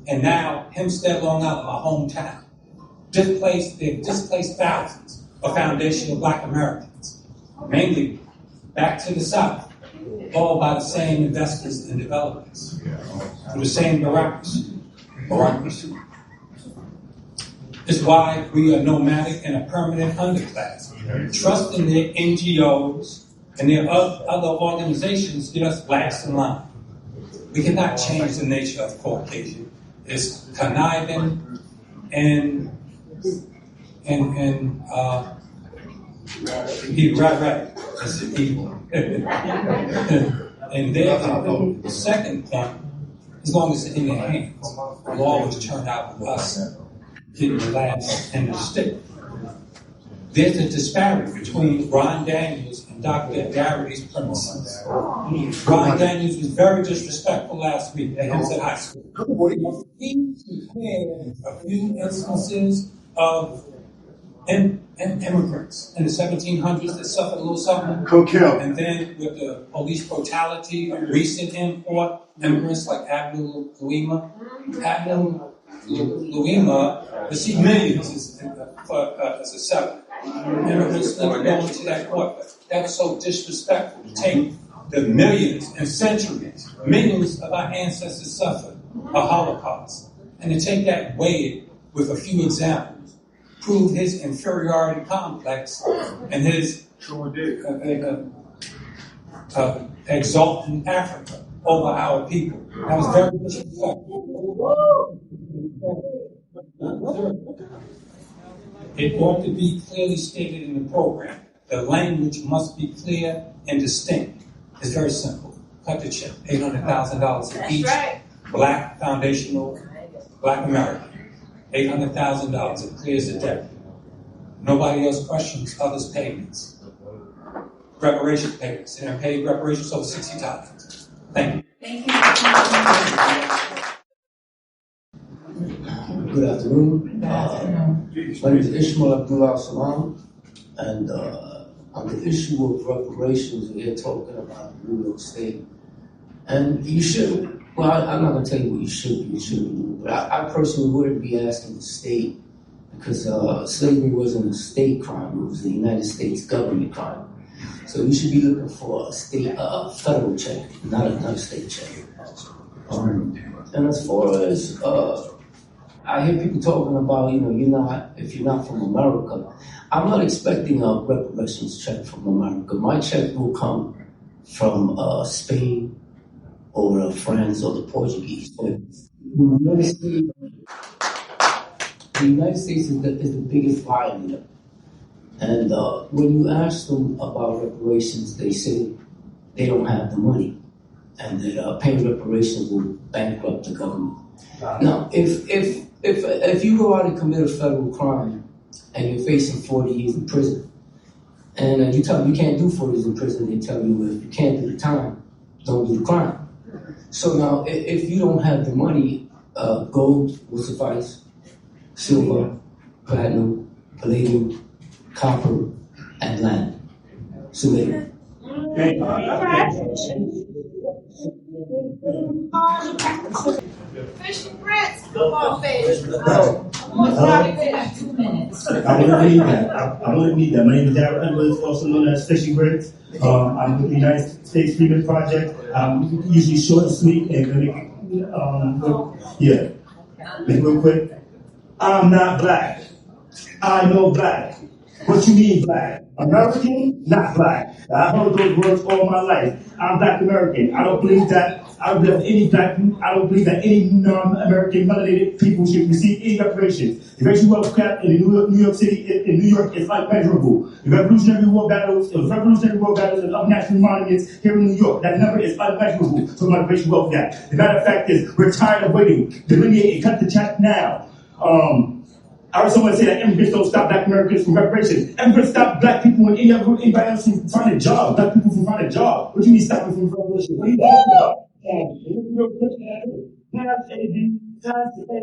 and now Hempstead, Long Island, my hometown. They've displaced thousands of foundational Black Americans, mainly back to the South, all by the same investors and developers, through the same bureaucracy. It's why we are nomadic and a permanent underclass. Trusting their NGOs and their other organizations get us last in line. We cannot change the nature of Caucasian. It's conniving and right. It's evil. And then the second point, as long as it's in their hands, will always turn out with us getting the last end of the stick. There's a disparity between Ron Daniels and Dr. Darity's premises. Ron Daniels was very disrespectful last week at Hempstead High School. He compared a few instances of immigrants in the 1700s that suffered a little something. And then with the police brutality of recent import immigrants like Abdul Louima received millions as a settlement. Immigrants never go into that court. That was so disrespectful to take the millions and centuries, millions of our ancestors suffered a Holocaust, and to take that, weigh it with a few examples, prove his inferiority complex and his exalting Africa over our people. That was very disrespectful. It ought to be clearly stated in the program. The language must be clear and distinct. It's very simple. Cut the check, $800,000 for each Black foundational Black American. $800,000. It clears the debt. Nobody else questions others' payments. Reparation payments. And they're paid reparations over 60 times. Thank you. Thank you. Good afternoon. My name is Ishmael Abdullah Salam, and on the issue of reparations, we're talking about New York State. And you should, well, I'm not going to tell you what you should do, but I personally wouldn't be asking the state, because slavery wasn't a state crime, it was the United States government crime. So you should be looking for a state, federal check, not a state check. And as far as, I hear people talking about, if you're not from America, I'm not expecting a reparations check from America. My check will come from Spain or France or the Portuguese. the United States is the biggest violator. And when you ask them about reparations, they say they don't have the money, and that paying reparations will bankrupt the government. Now, if you go out and commit a federal crime and you're facing 40 years in prison, and you tell them you can't do 40 years in prison, they tell you if you can't do the time, don't do the crime. So now, if you don't have the money, gold will suffice, silver, platinum, palladium, copper, and land. Submit. Thank Fish Prince, come on, Fish. Have 2 minutes. I wouldn't need that. I wouldn't need that. My name is Darrell Edwards, also known as Fishy Bricks. I'm with the United States Freedom Project. I'm usually short and sweet and make it real quick. I'm not black. I know black. What you mean black? American, not black. I've heard those words all my life. I'm Black American. I don't believe that. I don't believe that any non-American melanated people should receive any reparations. The racial wealth gap in New York City, in New York, is unmeasurable. The Revolutionary War battles and other national monuments here in New York, that number is unmeasurable. So my racial wealth gap. The matter of fact is, we're tired of waiting. Delineate and cut the check now. I heard someone say that immigrants don't stop Black Americans from reparations. Immigrants stop Black people and anybody else from finding a job. Black people from finding a job. What do you mean stopping from reparation? What are you talking about? Pass A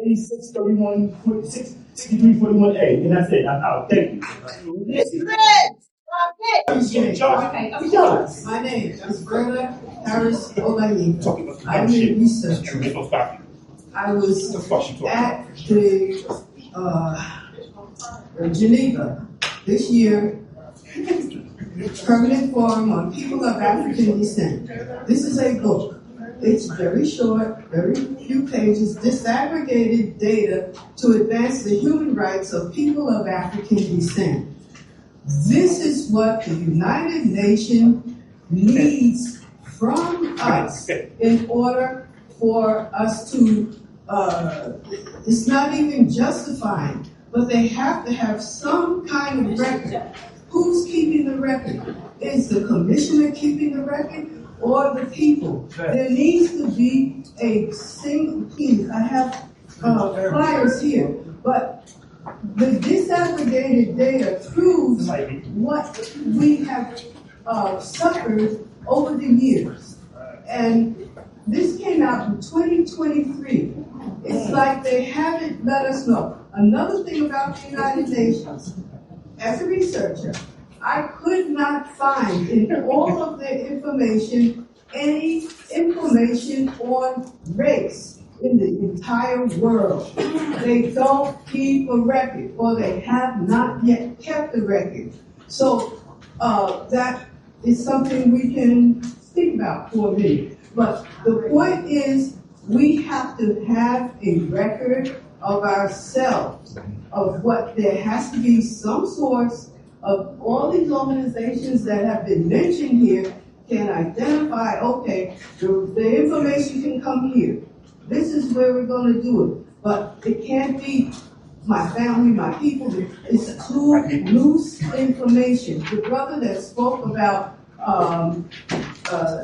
6341A, and that's it. I'm out. Thank you. My name is Berna Harris Olani. I'm a researcher. I was at the Geneva this year, Permanent Forum on People of African Descent. This is a book. It's very short, very few pages, disaggregated data to advance the human rights of people of African descent. This is what the United Nations needs from us in order for us to, it's not even justifying, but they have to have some kind of record. Who's keeping the record? Is the commissioner keeping the record or the people? There needs to be a single piece. I have flyers here, but the disaggregated data proves what we have suffered over the years. And this came out in 2023. It's like they haven't let us know. Another thing about the United Nations, as a researcher, I could not find in all of their information any information on race in the entire world. They don't keep a record, or they have not yet kept a record. So that is something we can think about for a minute. But the point is, we have to have a record of ourselves, of what there has to be some source of all these organizations that have been mentioned here can identify, okay, the information can come here. This is where we're going to do it. But it can't be my family, my people. It's too loose information. The brother that spoke about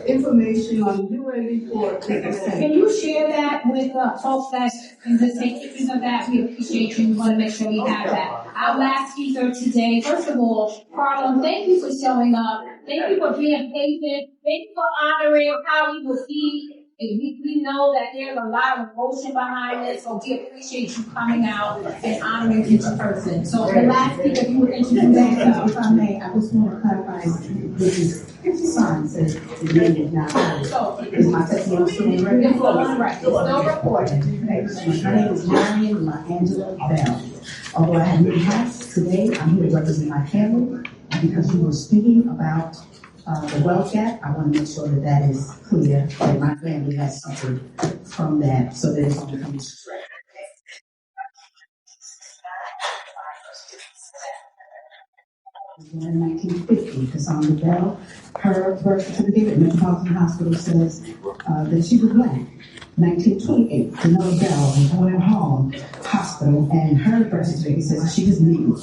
information on the UN report. Can you share that with folks that can just take pictures of that? We appreciate you. We want to make sure we have that. Our last speaker today, first of all, Harlem, thank you for showing up. Thank you for being patient. Thank you for honoring how we will see. We know that there's a lot of emotion behind this, so we appreciate you coming out and honoring each person. So the last speaker, if you would introduce yourself. If I may, I just want to clarify, this is sign says the name is not on. So is my testimony still on the record? It's on the record. It's still recorded. My name is Marion Angela Bell. Although I have moved house today, I'm here to represent my family, and because you were speaking about the wealth gap, I want to make sure that that is clear, that my family has suffered from that, so that it's going to come straight. In 1950, Cassandra Bell, her birth certificate at Metropolitan Hospital says that she was black. 1928, Janelle Bell was born in Harlem Hospital, and her birth certificate says she was Neal.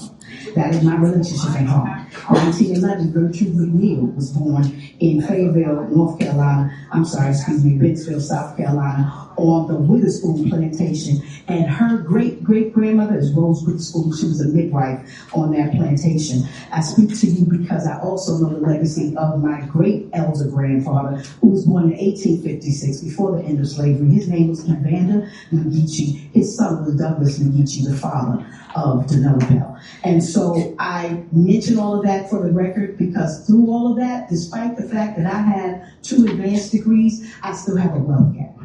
That is my relationship in Harlem. 1911, Gertrude Lee Neal was born in Fayetteville, North Carolina. Bensville, South Carolina, on the Witherspoon plantation. And her great-great-grandmother is Rose Witherspoon. She was a midwife on that plantation. I speak to you because I also know the legacy of my great elder grandfather, who was born in 1856, before the end of slavery. His name was Evander McGeechee. His son was Douglas McGeechee, the father of Janelle Bell. And so I mention all of that for the record because through all of that, despite the fact that I had 2 advanced degrees, I still have a wealth gap.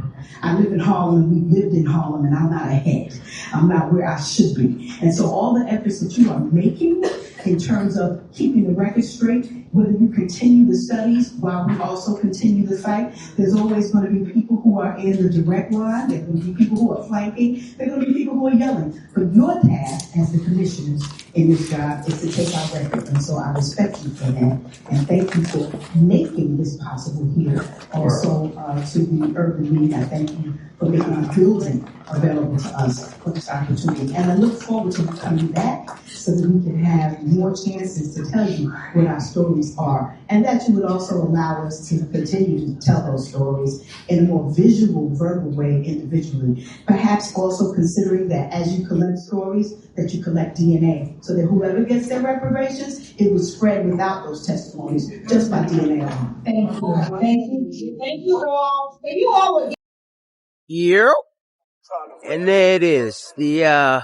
I live in Harlem, we lived in Harlem, and I'm not ahead. I'm not where I should be. And so all the efforts that you are making in terms of keeping the record straight, whether you continue the studies while we also continue the fight, there's always going to be people who are in the direct line, there's going to be people who are flanking, there's going to be people who are yelling. But your task as the commissioners in this job is to take our record. And so I respect you for that. And thank you for making this possible here. Also to the urban league, I thank you for making the building available to us for this opportunity. And I look forward to coming back so that we can have more chances to tell you what our stories are. And that you would also allow us to continue to tell those stories in a more visual, verbal way individually. Perhaps also considering that as you collect stories, that you collect DNA, so that whoever gets their reparations, it was spread without those testimonies, just by DNA alone. Thank you. Thank you. Thank you all. Thank you all. Yep. And there it is. The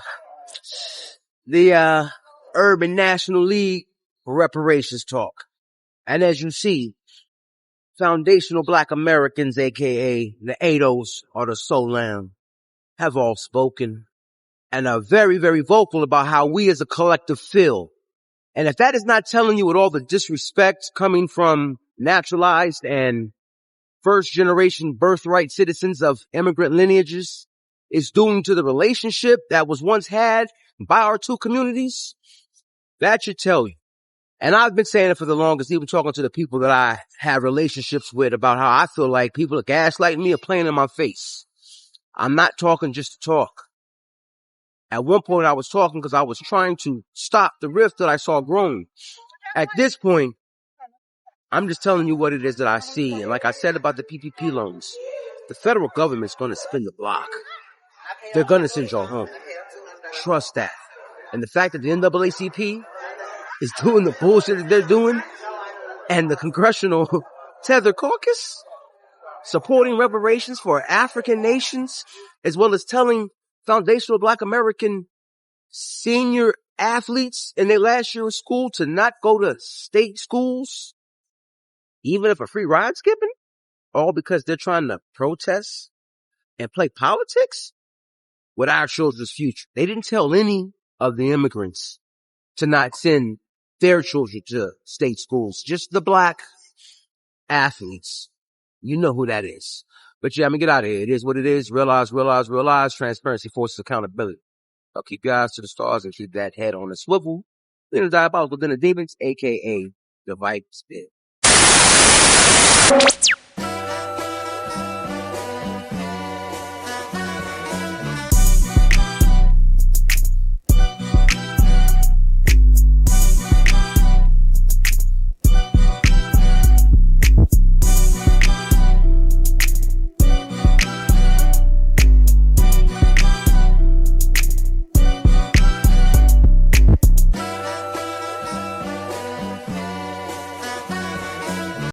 Urban National League Reparations Talk. And as you see, foundational Black Americans, aka the ADOS or the SOLAM, have all spoken and are very, very vocal about how we as a collective feel. And if that is not telling you with all the disrespect coming from naturalized and first generation birthright citizens of immigrant lineages is doing to the relationship that was once had by our 2 communities, that should tell you. And I've been saying it for the longest, even talking to the people that I have relationships with about how I feel like people are gaslighting me or playing in my face. I'm not talking just to talk. At one point I was talking because I was trying to stop the rift that I saw growing. At this point, I'm just telling you what it is that I see. And like I said about the PPP loans, the federal government's going to spin the block. They're going to send y'all home. Trust that. And the fact that the NAACP is doing the bullshit that they're doing, and the Congressional Tether Caucus supporting reparations for African nations, as well as telling foundational Black American senior athletes in their last year of school to not go to state schools, even if a free ride's given, all because they're trying to protest and play politics with our children's future. They didn't tell any of the immigrants to not send their children to state schools, just the Black athletes. You know who that is. But yeah, I'm gonna get out of here. It is what it is. Realize. Transparency forces accountability. I'll keep your eyes to the stars and keep that head on a swivel. Then the diabolical, then the demons, aka the Vice Bit.